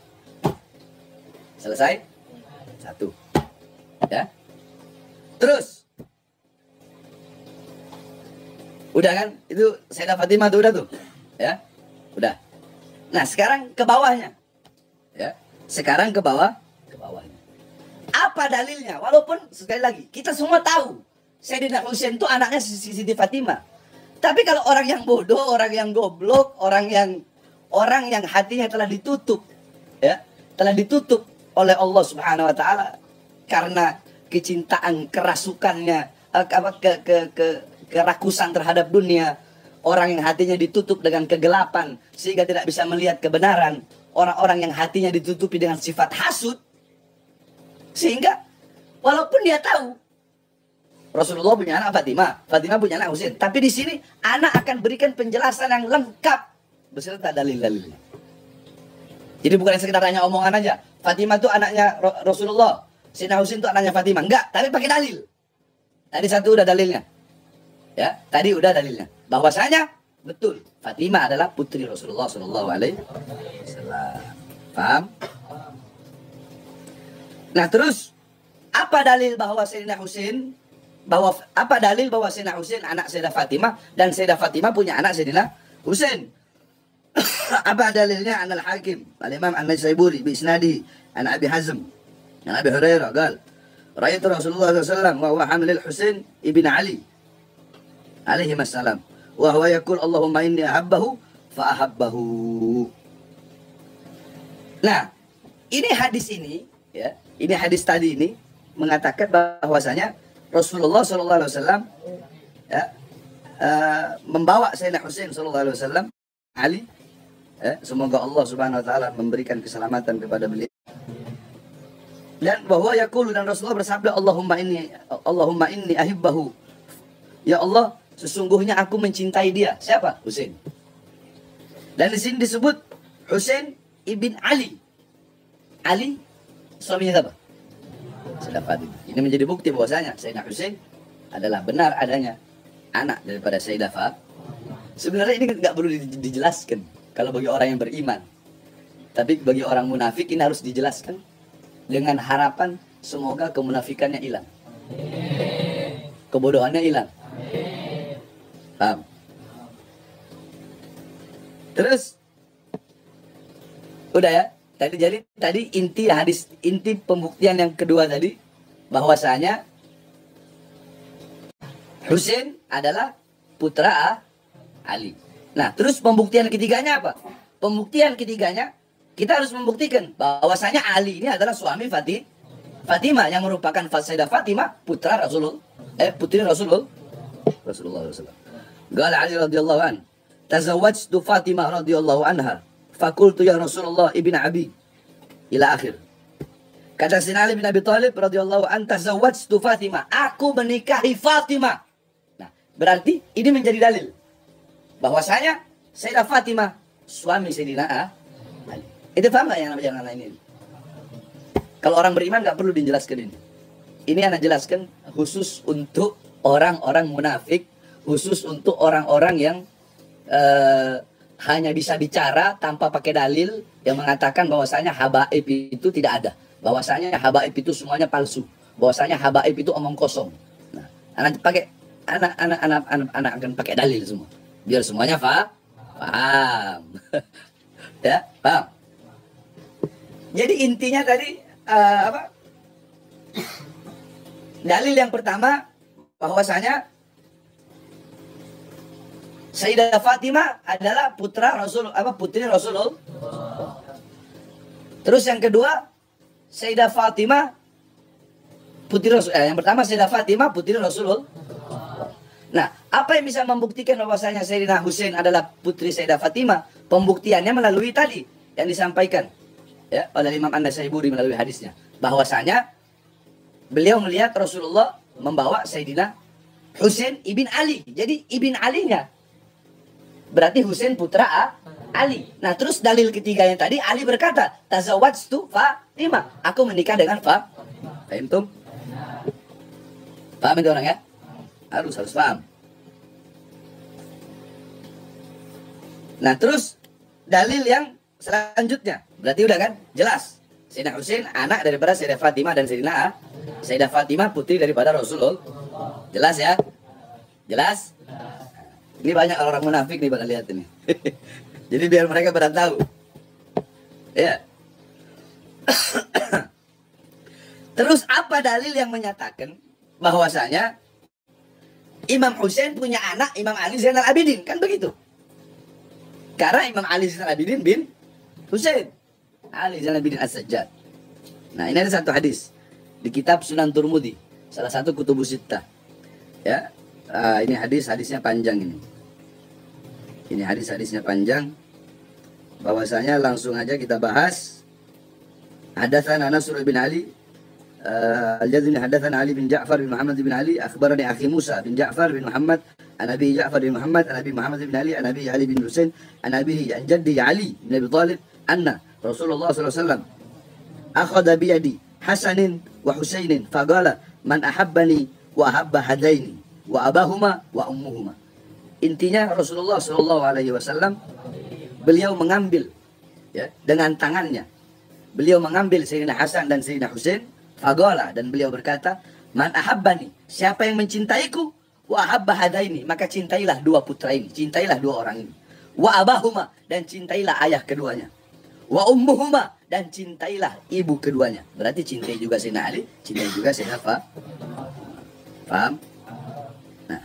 Selesai? Satu. Ya. Terus. Udah kan? Itu Sayyidah Fatimah tuh udah tuh. Ya. Udah. Nah, sekarang ke bawahnya. Ya. Sekarang ke bawah, ke bawahnya. Apa dalilnya? Walaupun sekali lagi kita semua tahu Sayyidina Husain itu anaknya Siti Fatimah. Tapi kalau orang yang bodoh, orang yang goblok, orang yang hatinya telah ditutup, ya, telah ditutup oleh Allah Subhanahu wa taala karena kecintaan kerasukannya, kerakusan terhadap dunia, orang yang hatinya ditutup dengan kegelapan sehingga tidak bisa melihat kebenaran, orang-orang yang hatinya ditutupi dengan sifat hasud, sehingga walaupun dia tahu Rasulullah punya anak Fatimah, Fatimah punya anak Husain, tapi di sini anak akan berikan penjelasan yang lengkap beserta dalil-dalilnya. Jadi bukan sekedar hanya omongan aja. Fatimah itu anaknya Rasulullah, Sayyidina Husain itu anaknya Fatimah. Enggak, tapi pakai dalil. Tadi satu udah dalilnya. Ya, tadi udah dalilnya. Bahwasanya betul Fatimah adalah putri Rasulullah Shallallahu Alaihi Wasallam. Paham? Nah, terus apa dalil bahwa Sayyidina Husain Sayyidina Husain anak Sayyidah Fatimah dan Sayyidah Fatimah punya anak Sayyidina Husain? Apa dalilnya? Anal Hakim, Al-Imam An-Naisaburi bi isnadi an Abi Hazm, an Abi Hurairah qala ra'aitu Rasulullah sallallahu alaihi wasallam wa huwa hamil Husain ibn Ali alaihi wassalam wa huwa yaqul Allahumma inni ahabbahu fa ahabbahu. Nah, ini hadis ini ya, ini hadis tadi ini mengatakan bahwasanya Rasulullah sallallahu alaihi wasallam ya, membawa Sayyidina Husain sallallahu alaihi wasallam Ali, semoga Allah Subhanahu wa taala memberikan keselamatan kepada beliau. Dan bahwa yaqulu, dan Rasulullah bersabda, Allahumma inni ahibbahu. Ya Allah, sesungguhnya aku mencintai dia. Siapa? Husain. Dan di sini disebut Husain ibn Ali. Ali suaminya siapa? Sayyidah Fatimah. Ini menjadi bukti bahwasanya Sayyidina Husain adalah benar adanya anak daripada Sayyidah Fatimah. Sebenarnya ini nggak perlu dijelaskan kalau bagi orang yang beriman. Tapi bagi orang munafik ini harus dijelaskan dengan harapan semoga kemunafikannya hilang, kebodohannya hilang. Paham? Terus udah ya. Tadi inti hadis, inti pembuktian yang kedua tadi bahwasanya Husain adalah putra Ali. Nah, terus pembuktian ketiganya apa? Pembuktian ketiganya kita harus membuktikan bahwasanya Ali ini adalah suami Fatimah yang merupakan Sayyidah Fatimah putri Rasulullah SAW. Qala Ali radhiyallahu an, tazawwajtu Fatimah radhiyallahu anha, fakultu ya Rasulullah ibn Abi, ila akhir. Kata Sayyidina Ali bin Abi Thalib radhiyallahu an, tazawwajtu Fatimah, aku menikahi Fatimah. Nah, berarti ini menjadi dalil bahwasanya Sayyidah Fatimah suami Sayyidina Ali. Itu paham nggak yang lain ini? Kalau orang beriman nggak perlu dijelaskan ini. Ini anak jelaskan khusus untuk orang-orang munafik, khusus untuk orang-orang yang hanya bisa bicara tanpa pakai dalil, yang mengatakan bahwasanya habaib itu tidak ada, bahwasanya habaib itu semuanya palsu, bahwasanya habaib itu omong kosong. Nah, anak akan pakai dalil semua, biar semuanya paham. Ya, paham. Jadi intinya tadi apa? Dalil yang pertama bahwasanya Sayyidah Fatimah adalah putri Rasulullah. Terus yang kedua, Sayyidah Fatimah putri Rasul. Yang pertama Sayyidah Fatimah putri Rasulullah. Nah, apa yang bisa membuktikan bahwasanya Sayyidina Husain adalah putri Sayyidah Fatimah? Pembuktiannya melalui tadi yang disampaikan ya oleh Imam An-Naisaburi melalui hadisnya, bahwasanya beliau melihat Rasulullah membawa Sayyidina Husain ibn Ali. Jadi ibn Alinya berarti Husain putra Ali. Nah, terus dalil ketiganya tadi Ali berkata, tazawwajtu Fatimah, aku menikah dengan Fatimah. Paham? Paham itu orang ya? Harus paham. Nah, terus dalil yang selanjutnya berarti udah kan jelas Sayyidina Husain anak daripada Sayyidah Fatimah dan Sayyidina Sayyidah Fatimah putri daripada Rasulullah. Jelas ya? Jelas? Ini banyak orang munafik nih bakal lihat ini. Jadi biar mereka pada tahu. Ya. Terus apa dalil yang menyatakan bahwasanya Imam Husain punya anak Imam Ali Zainal Abidin? Kan begitu. Karena Imam Ali Zainal Abidin bin Husain Ali Zainal Abidin As-Sajjad. Nah, ini ada satu hadis di kitab Sunan Turmudi, salah satu kutubus sittah. Ya. Ini hadisnya panjang ini. Ini hadisnya panjang. Bahwasanya langsung aja kita bahas. Hadatsana Nasr bin Ali Al-Jazmi hadatsana Ali bin Ja'far bin Muhammad bin Ali akhbarani akhi Musa bin Ja'far bin Muhammad an Abi Ja'far bin Muhammad an Abi Muhammad bin Ali an Abi Ali bin Husain an Abihi an jaddi Ali bin Abi Thalib anna Rasulullah sallallahu alaihi wasallam akhadha bi yadi Hasanin wa Husainin faqala man ahabbani wa ahabba hadaini wa abahuma wa ummuhuma. Intinya Rasulullah sallallahu alaihi wasallam beliau mengambil ya dengan tangannya. Beliau mengambil Sayyidina Hasan dan Sayyidina Husain faqala, dan beliau berkata, man ahabbani, siapa yang mencintaiku, wa ahabba hadaini, maka cintailah dua putra ini, cintailah dua orang ini. Wa abahuma, dan cintailah ayah keduanya. Wa ummuhuma, dan cintailah ibu keduanya. Berarti cintai juga Sayyidina Ali, cintai juga Sayyidina Paham? Nah,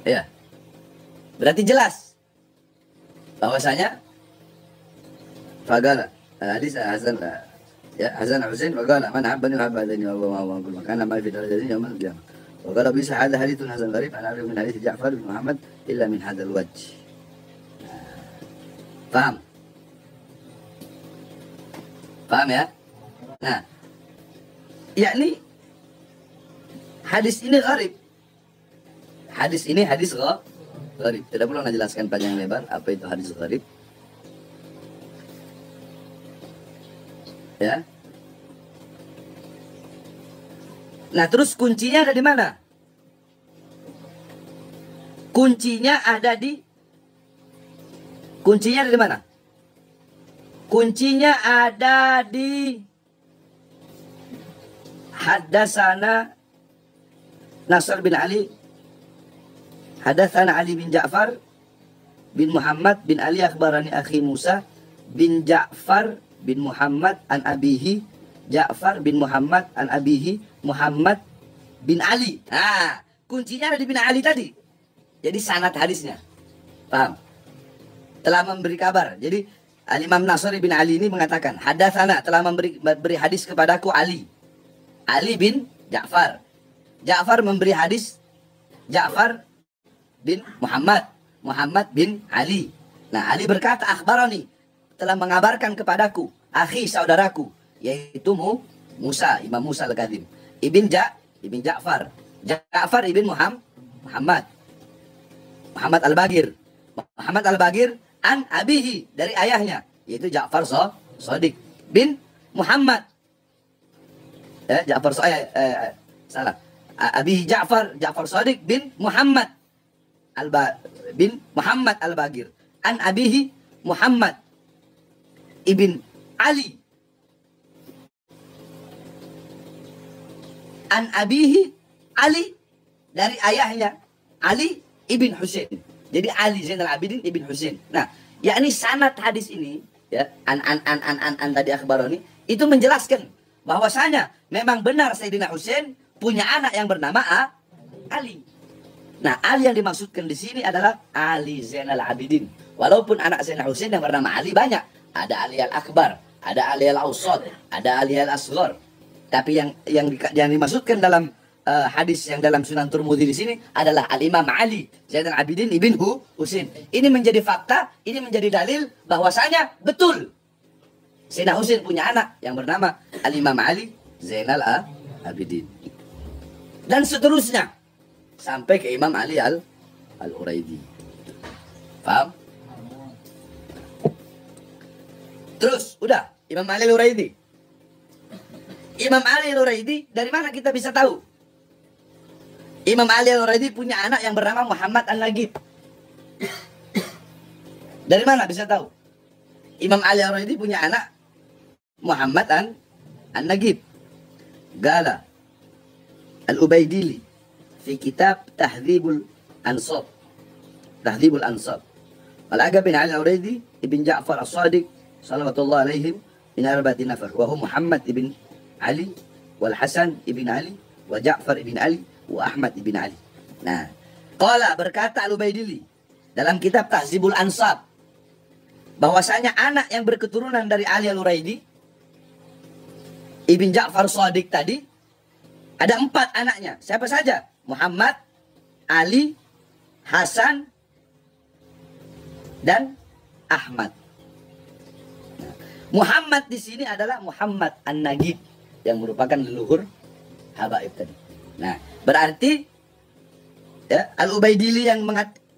ya. Berarti jelas bahwasanya faqala hadis Hasan ya Hasan Husain faqala man ahabbani wa ahabba hadaini wa abahuma kana ma fi darajatin yawm al-qiyamah. Wa qala bisa hadha hadithun hasan gharib an min hadith Ja'far bin Muhammad illa min hadzal wajh. Paham? Paham ya? Nah, yakni hadis ini gharib. Hadis ini hadis gharib. Tidak perlu menjelaskan panjang lebar apa itu hadis gharib. Ya. Nah, terus kuncinya ada di mana? Kuncinya ada di mana? Kuncinya ada di Haddatsana Nasr bin Ali, Haddatsana Ali bin Ja'far bin Muhammad bin Ali akhbarani akhi Musa bin Ja'far bin Muhammad an abihi, Ja'far bin Muhammad an abihi, Muhammad bin Ali. Nah, kuncinya ada di bin Ali tadi. Jadi sanad hadisnya. Paham? Telah memberi kabar. Jadi Al-Imam Nasr bin Ali ini mengatakan, hadatsana, telah memberi hadis kepadaku Ali. Ali bin Ja'far. Ja'far memberi hadis Ja'far bin Muhammad. Muhammad bin Ali. Nah, Ali berkata, akhbarani, telah mengabarkan kepadaku, akhi saudaraku, yaitu Musa, Imam Musa Al-Kadzim, ibn Ja'far. Ja'far ibn Muhammad Al-Bagir. Muhammad Al-Bagir an abihi, dari ayahnya, yaitu Ja'far Shadiq bin Muhammad. Salah. Abihi Ja'far Shadiq bin Muhammad Al-Bagir an abihi Muhammad ibn Ali an abihi Ali, dari ayahnya Ali ibn Husain. Jadi Ali Zainal Abidin ibn Husain. Nah, yakni sanad hadis ini ya, an tadi akhbaroni itu menjelaskan bahwasanya memang benar Sayyidina Husain punya anak yang bernama Ali. Nah, Ali yang dimaksudkan di sini adalah Ali Zainal Abidin. Walaupun anak Sayyidina Husain yang bernama Ali banyak. Ada Ali Al-Akbar, ada Ali Al-Awsat, ada Ali Al-Asghar. Tapi yang dimaksudkan dalam hadis yang dalam Sunan Turmudi di sini adalah Al-Imam Ali Zainal Abidin ibn Husain. Ini menjadi fakta, ini menjadi dalil bahwasanya betul Sayyidina Husain punya anak yang bernama Al-Imam Ali Zainal Abidin. Dan seterusnya sampai ke Imam Ali Al-Uraidi. Paham? Terus, udah, Imam Ali Al-Uraidi. Imam Ali Al-Uraidi, dari mana kita bisa tahu? Imam Ali Al-Uraidi punya anak yang bernama Muhammad Al-Lagib. Dari mana bisa tahu? Imam Ali Al-Uraidi punya anak Muhammad an-Nagib. Qala Al-Ubaidili fi kitab Tahdhibul Ansab. Tahdhibul Ansab. Al-Aga bin Ali al-Uraidi ibn Ja'far as-Sadiq salawatullah alaihim min arba'ati nafar wa hum Muhammad ibn Ali wal Hasan ibn Ali wa Ja'far ibn Ali wa Ahmad ibn Ali. Nah, qala berkata Al-Ubaidili dalam kitab Tahzibul Ansab bahwasanya anak yang berketurunan dari Ali al-Uraidi ibn Ja'far Shadiq tadi ada 4 anaknya. Siapa saja? Muhammad, Ali, Hasan, dan Ahmad. Nah, Muhammad di sini adalah Muhammad an-Nagib yang merupakan leluhur habaib tadi. Nah, berarti ya, Al-Ubaidili yang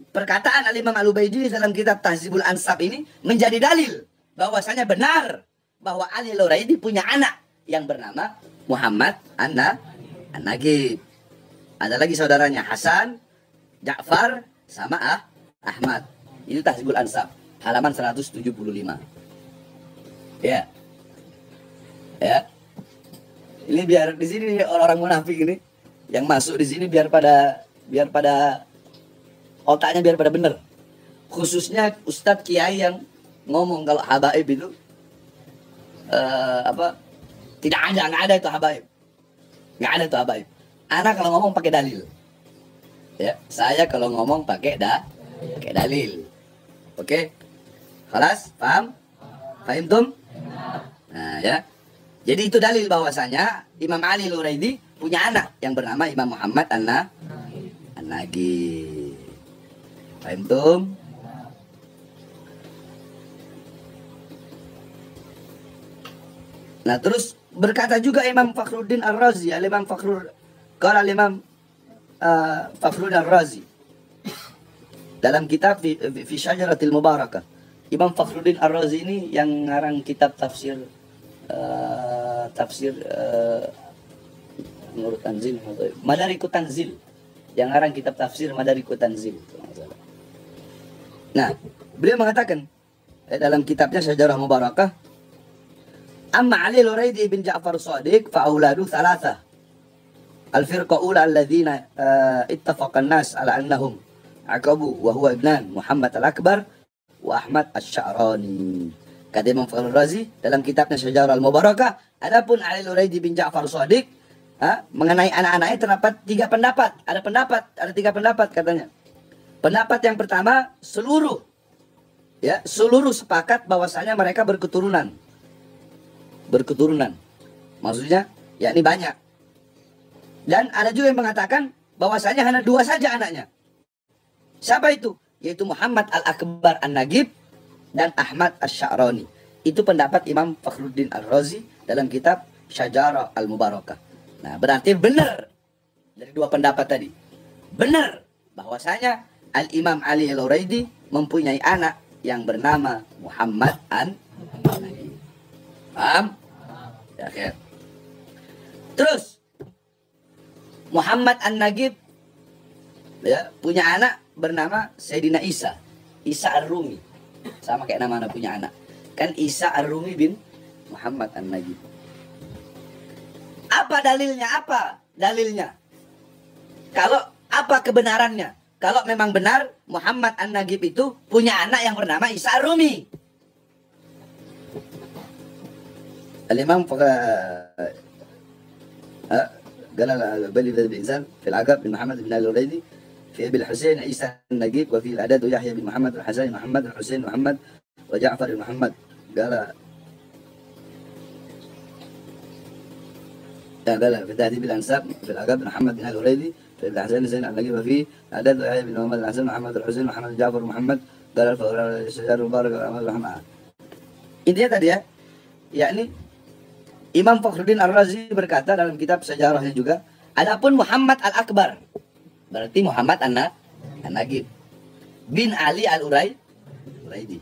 perkataan Al-Imam Al-Ubaidili dalam kitab Tahzibul Ansab ini menjadi dalil bahwasanya benar bahwa Ali al-Uraidi punya anak yang bernama Muhammad an-Nagib. Ada lagi saudaranya Hasan, Ja'far, sama Ahmad. Itu Tahzibul Ansab, halaman 175. Ya. Ya. Ini biar di sini orang-orang munafik ini yang masuk di sini biar pada otaknya biar pada bener. Khususnya Ustadz Kiai yang ngomong kalau habaib itu nggak ada itu habaib. Nggak ada itu habaib. Anak kalau ngomong pakai dalil. Ya, saya kalau ngomong pakai dalil. Oke? Khalas? Paham? Fahimtum? Nah, ya. Jadi itu dalil bahwasanya Imam Ali al-Uraidi punya anak yang bernama Imam Muhammad an-Nagib. Fahimtum? Nah, terus berkata juga Imam Fakhruddin Ar-Razi, Imam Fakhruddin Ar-Razi dalam kitab fi Syajaratil Mubarakah. Imam Fakhruddin Ar-Razi ini yang ngarang kitab tafsir menurut Tanzil, Madarikut Tanzil, yang ngarang kitab tafsir Madarikut Tanzil. Nah, beliau mengatakan dalam kitabnya Syajarah Mubarakah, amma Ali al-Uraidi bin Ja'far Shadiq fa auladu thalatha. Al-firqa ula alladhina ittafaqa an-nas ala annahum aqabu wa huwa ibnan Muhammad al-Akbar wa Ahmad asy-Sya'rani. Kata Imam Fakhrul Razi dalam kitabnya Syajarah al-Mubarakah, adapun Ali al-Uraidi bin Ja'far Shadiq mengenai anak-anaknya terdapat 3 pendapat. Ada 3 pendapat katanya. Pendapat yang pertama, seluruh sepakat bahwasanya mereka berketurunan. Maksudnya yakni banyak. Dan ada juga yang mengatakan bahwasanya hanya 2 saja anaknya. Siapa itu? Yaitu Muhammad al-Akbar an-Nagib dan Ahmad asy-Sya'rani. Itu pendapat Imam Fakhruddin Ar-Razi dalam kitab Syajarah al-Mubarakah. Nah, berarti benar dari 2 pendapat tadi. Benar bahwasanya Al-Imam Ali al-Uraidi mempunyai anak yang bernama Muhammad an-Nagib. Paham? Ya, khair. Terus Muhammad an-Nagib punya anak bernama Sayyidina Isa Ar-Rumi. Sama kayak nama anak punya anak. Kan Isa Ar-Rumi bin Muhammad an-Nagib. Apa dalilnya? Kalau apa kebenarannya? Kalau memang benar Muhammad an-Nagib itu punya anak yang bernama Isa Ar-Rumi. Al-Imam قال بل الإنسان في العقب بن محمد بن الوليدي في أبي الحسين عيسى النجيب وفي الأعداد يحيى بن محمد الحسين محمد الحسين محمد وجعفر بن محمد قال في تهذيب الأنساب في العقب بن محمد بن الوليدي في ابن الحسين زين النجيب وفي الأعداد يحيى بن محمد الحسين محمد الحسين محمد جعفر محمد قال الشجار المبارك محمد. Intinya tadi yakni Imam Fakhruddin Ar-Razi berkata dalam kitab sejarahnya juga, adapun Muhammad al-Akbar, berarti Muhammad an-Nagib bin Ali al-Uraidi,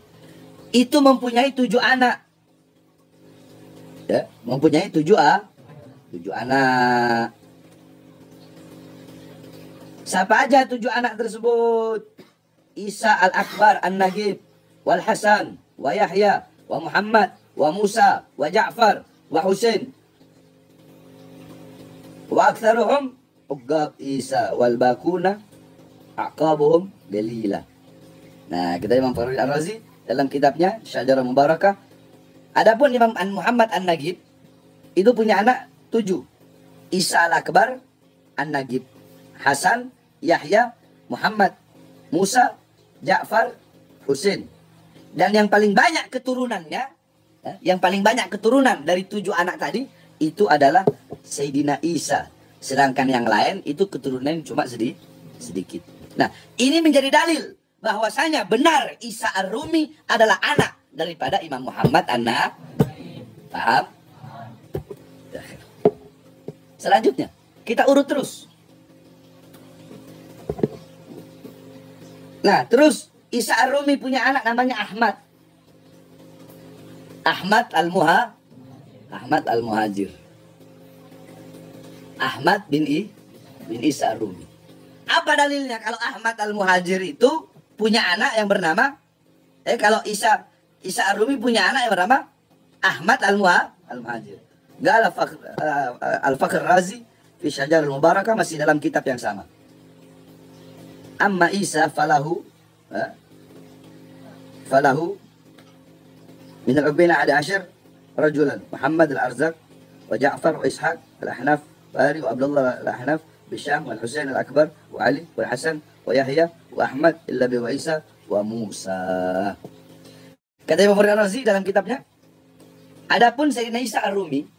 itu mempunyai 7 anak. Ya, mempunyai 7 anak. Siapa aja 7 anak tersebut? Isa al-Akbar an-Nagib, wal Hasan, wa Yahya, wa Muhammad, wa Musa wa Ja'far wa Husain wa aktsaruhum uqab Isa wal bakuna aqabuhum dalila. Nah, kita Imam Fakhruddin Ar-Razi dalam kitabnya Syajarah Mubarakah. Adapun Imam Muhammad An-Nagib itu punya anak 7. Isa Al-Akbar, An-Nagib, Hasan, Yahya, Muhammad, Musa, Ja'far, Husain. Dan yang paling banyak keturunannya, yang paling banyak keturunan dari 7 anak tadi itu adalah Sayyidina Isa. Sedangkan yang lain itu keturunan cuma sedikit. Nah, ini menjadi dalil bahwasanya benar Isa Ar-Rumi adalah anak daripada Imam Muhammad An-Nagib. Paham? Selanjutnya, kita urut terus. Nah, terus Isa Ar-Rumi punya anak namanya Ahmad. Ahmad Al-Muhajir. Ahmad bin Isa Ar-Rumi. Apa dalilnya kalau Ahmad Al-Muhajir itu punya anak yang bernama kalau Isa Ar-Rumi punya anak yang bernama Ahmad Al-Muhajir. Qala Al-Fakhr Razi fi Syajarah Mubarakah, masih dalam kitab yang sama. Amma Isa falahu min al-Ubaina ada 10 rajulan, Muhammad al-Arzaq wa Ja'far wa Ishaq al-Ahnaf Fahri wa Abdullah al-Ahnaf Bisham wal Husain al-Akbar wa Ali wa Hasan wa Yahya wa Ahmad illa bi wa Isa wa Musa. Kata Imam Fakhruddin Ar-Razi dalam kitabnya, adapun Sayyidina Isa Ar-Rumi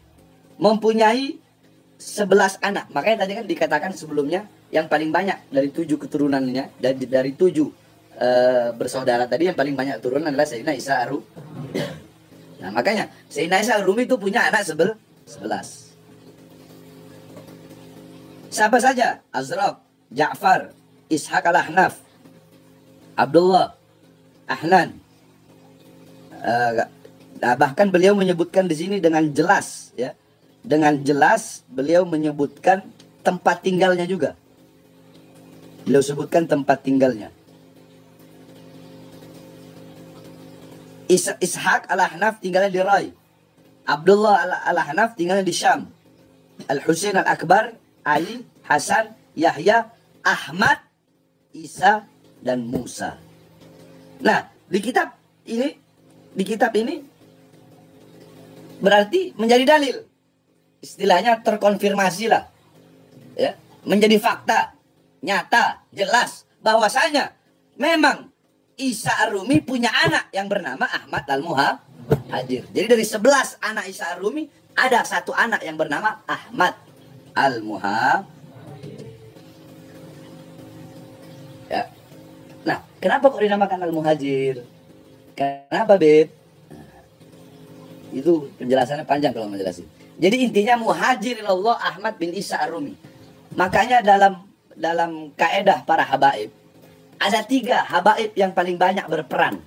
mempunyai 11 anak. Makanya tadi kan dikatakan sebelumnya yang paling banyak dari 7 keturunannya, dari 7 bersaudara tadi yang paling banyak keturunan adalah Sayyidina Isa Ar-Rumi. Nah, makanya Sayyidina Isa Ar-Rumi itu punya anak 11. Siapa saja? Azraq, Ja'far, Ishaq al-Ahnaf, Abdullah, Ahnan. Bahkan beliau menyebutkan di sini dengan jelas, ya. Dengan jelas beliau menyebutkan tempat tinggalnya juga. Beliau sebutkan tempat tinggalnya. Ishaq al-Ahnaf tinggalnya di Rai. Abdullah al-Ahnaf tinggalnya di Syam. Al-Husain al-Akbar, Ali, Hasan, Yahya, Ahmad, Isa, dan Musa. Nah, di kitab ini berarti menjadi dalil. Istilahnya terkonfirmasi lah. Ya, menjadi fakta, nyata, jelas bahwasanya memang Isa Ar-Rumi punya anak yang bernama Ahmad Al-Muhajir. Jadi dari 11 anak Isa Ar-Rumi ada 1 anak yang bernama Ahmad Al-Muhajir. Ya. Nah, kenapa kok dinamakan Al-Muhajir? Kenapa, Beb? Itu penjelasannya panjang kalau menjelasin. Jadi intinya Muhajir ilallah Ahmad bin Isa Ar-Rumi. Makanya dalam kaedah para habaib ada 3 habaib yang paling banyak berperan.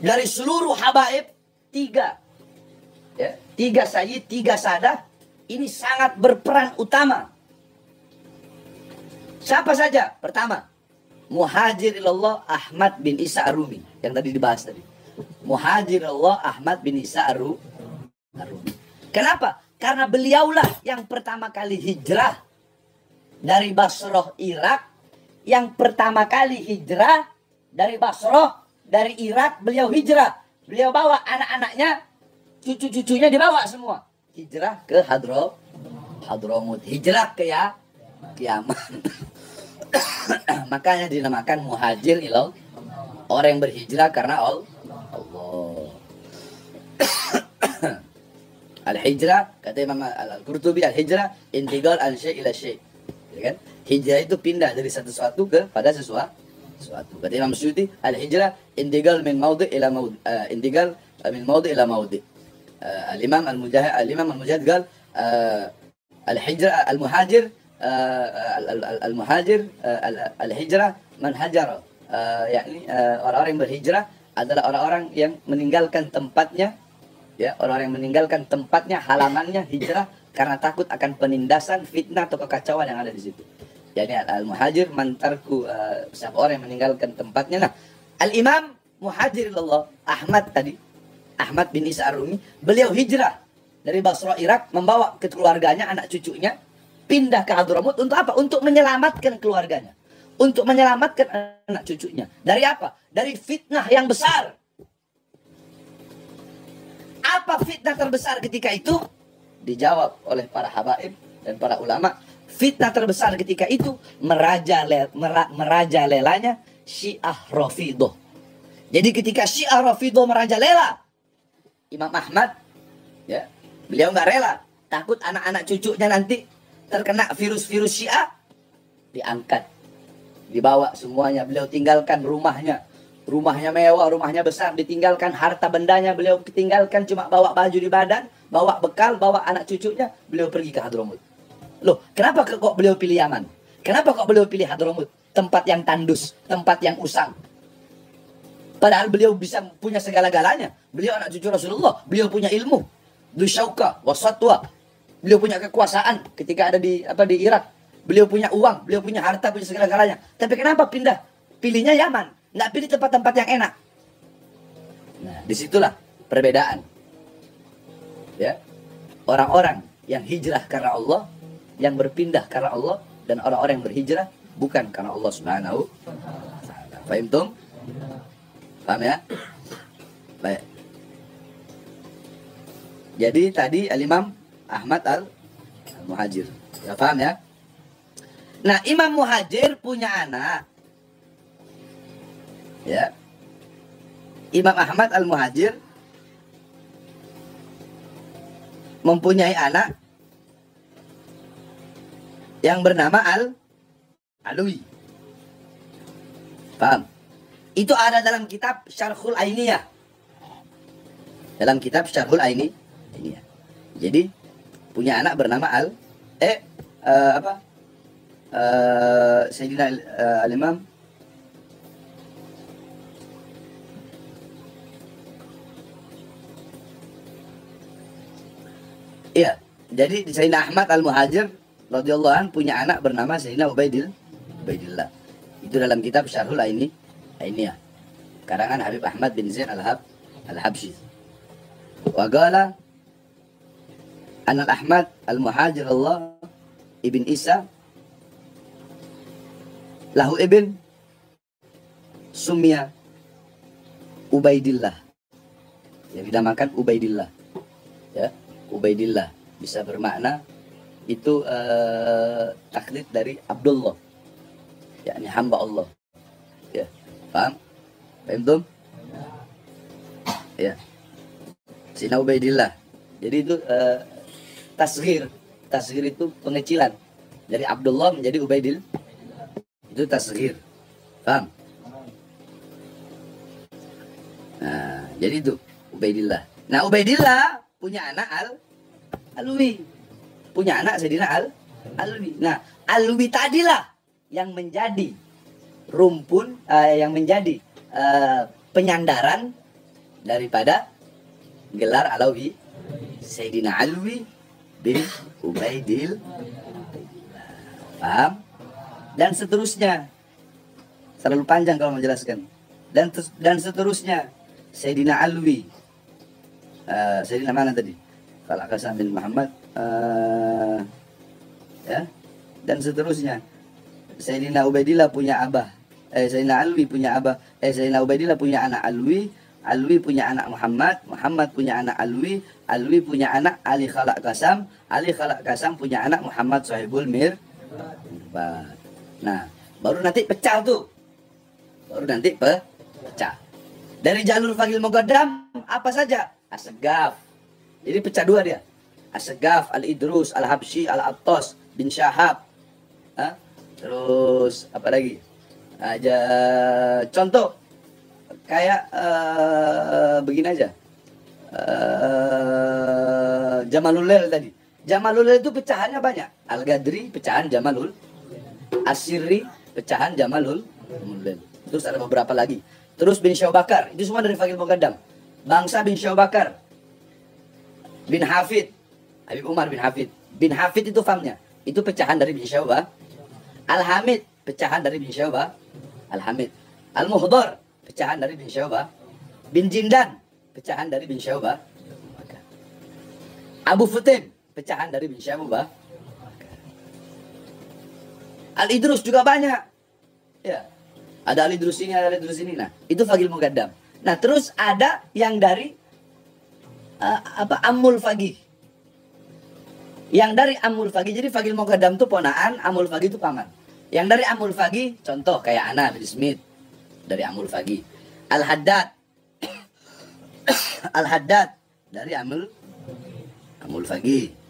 Dari seluruh habaib 3. Ya, 3 sayyid, 3 sadah ini sangat berperan utama. Siapa saja? Pertama, Muhajir ilallah Ahmad bin Isa Ar-Rumi yang tadi dibahas tadi. Muhajir ilallah Ahmad bin Isa Ar-Rumi. Kenapa? Karena beliaulah yang pertama kali hijrah dari Basrah, Irak. Yang pertama kali hijrah dari Basrah, dari Irak, beliau hijrah. Beliau bawa anak-anaknya, cucu-cucunya dibawa semua. Hijrah ke Hadramut. Hijrah ke Yaman. Makanya dinamakan Muhajir ilallah. Orang yang berhijrah karena Allah. Al-hijrah, kata Imam Al-Qurtubi, al-hijrah intiqal an syai' ila syai'. Ya kan? Hijrah itu pindah dari sesuatu kepada sesuatu. Kata Imam Suyuti, al-hijrah intiqal min maudhi' ila maudhi'. Intiqal min maudhi' ila maudhi'. Al-Imam Al-Mujahid qal al-hijrah al-muhajir al-hijrah man hajara. Yakni orang-orang yang berhijrah adalah orang-orang yang meninggalkan tempatnya. Ya, orang yang meninggalkan tempatnya, halamannya, hijrah karena takut akan penindasan, fitnah atau kekacauan yang ada di situ. Jadi al-muhajir mantarku siapa orang yang meninggalkan tempatnya. Nah, al-Imam Muhajir ilallah, Ahmad tadi, Ahmad bin Isa Ar-Rumi, beliau hijrah dari Basra, Irak, membawa ke keluarganya, anak cucunya, pindah ke Hadramut untuk apa? Untuk menyelamatkan keluarganya. Untuk menyelamatkan anak cucunya. Dari apa? Dari fitnah yang besar. Apa fitnah terbesar ketika itu? Dijawab oleh para habaib dan para ulama. Fitnah terbesar ketika itu merajalelanya Syiah Rafidhah. Jadi ketika Syiah Rafidhah merajalela, Imam Ahmad, ya, beliau nggak rela, takut anak-anak cucunya nanti terkena virus-virus Syiah, diangkat, dibawa semuanya. Beliau tinggalkan rumahnya, rumahnya mewah, rumahnya besar, ditinggalkan harta bendanya, beliau tinggalkan, cuma bawa baju di badan, bawa bekal, bawa anak cucunya, beliau pergi ke Hadramut. Loh, kenapa kok beliau pilih Yaman? Kenapa kok beliau pilih Hadramut? Tempat yang tandus, tempat yang usang. Padahal beliau bisa punya segala-galanya. Beliau anak cucu Rasulullah, beliau punya ilmu, Dusyauka, wasatwa. Beliau punya kekuasaan ketika ada di Irak. Beliau punya uang, beliau punya harta, punya segala-galanya. Tapi kenapa pindah? Pilihnya Yaman, nggak pilih tempat-tempat yang enak. Nah, disitulah perbedaan. Ya, orang-orang yang hijrah karena Allah, yang berpindah karena Allah, dan orang-orang yang berhijrah bukan karena Allah Subhanahu wa Ta'ala. Paham tum? Paham ya? Baik. Jadi tadi Al-Imam Ahmad Al-Muhajir. Ya, paham ya? Nah, Imam Muhajir punya anak. Ya. Imam Ahmad Al-Muhajir mempunyai anak yang bernama Al-Alwi. Paham? Itu ada dalam kitab Syarhul Ainiyah. Dalam kitab Syarhul Ainiyah. Jadi punya anak bernama Sayyidina Al-Imam iya, jadi Sayyidina Ahmad Al-Muhajir radhiyallahu anhu punya anak bernama Sayyidina Ubaidillah. Itu dalam kitab Syarhul Ainiyah, karangan Habib Ahmad bin Zain Al-Habsyi. Wa qala an Ahmad Al-Muhajir Allah ibn Isa lahu ibn Sumya Ubaidillah, yang dinamakan Ubaidillah. Ya, Ubaidillah bisa bermakna itu taklid dari Abdullah, yakni hamba Allah. Ya, paham? Paham tuh? Ya, Sina Ubaidillah. Jadi itu tasghir itu pengecilan dari Abdullah menjadi Ubaidillah. Itu tasghir. Paham? Nah, jadi itu Ubaidillah. Nah, Ubaidillah punya anak Alwi. Punya anak Sayyidina Alwi. Nah, Alwi tadilah yang menjadi rumpun, yang menjadi penyandaran daripada gelar Alawi, Sayyidina Alwi bin Ubaidillah. Paham? Dan seterusnya. Terlalu panjang kalau menjelaskan. Dan seterusnya. Sayyidina Alwi. Sayyidina mana tadi? Khalaq Qasam bin Muhammad. Ya. Dan seterusnya. Sayyidina Ubaidillah punya abah. Sayyidina Alwi punya abah. Sayyidina Ubaidillah punya anak Alwi. Alwi punya anak Muhammad. Muhammad punya anak Alwi. Alwi punya anak Ali Khalaq Qasam. Ali Khalaq Qasam punya anak Muhammad Sahibul Mirbat. Nah, baru nanti pecah tuh. Baru nanti pecah. Dari jalur Faqih Muqaddam apa saja? As-Saggaf. Jadi pecah dua dia. As-Saggaf, Al-Idrus, Al-Habsyi, Al-Attas bin Syahab. Terus apa lagi? Aja contoh kayak begini aja. Jamalul tadi. Jamalul itu pecahannya banyak. Al-Ghadri pecahan Jamalul. As-Sirri pecahan Jamalul. Terus ada beberapa lagi. Terus bin Syawbakar, itu semua dari Faqih Muqaddam. Bangsa bin Syawbakar. Bin Hafid, Habib Umar bin Hafid. Bin Hafid itu famnya. Itu pecahan dari bin Syawbakar. Al-Hamid pecahan dari bin Syawbakar. Al-Hamid. Al-Muhdar pecahan dari bin Syu'bah. Bin Jindan, pecahan dari bin Syu'bah. Abu Futim, pecahan dari bin Syu'bah. Al-Idrus juga banyak. Ya. Ada Al-Idrus ini, ada Al-Idrus ini. Nah, itu Fagil Muqaddam. Nah, terus ada yang dari Ammul Fagih. Yang dari Ammul Fagih, jadi Fagil Muqaddam itu ponaan, Ammul Fagih itu paman. Yang dari Ammul Fagih, contoh kayak Ana bin Smith dari Ammul Fagih. Al-Haddad Al-Haddad dari Ammul Fagih.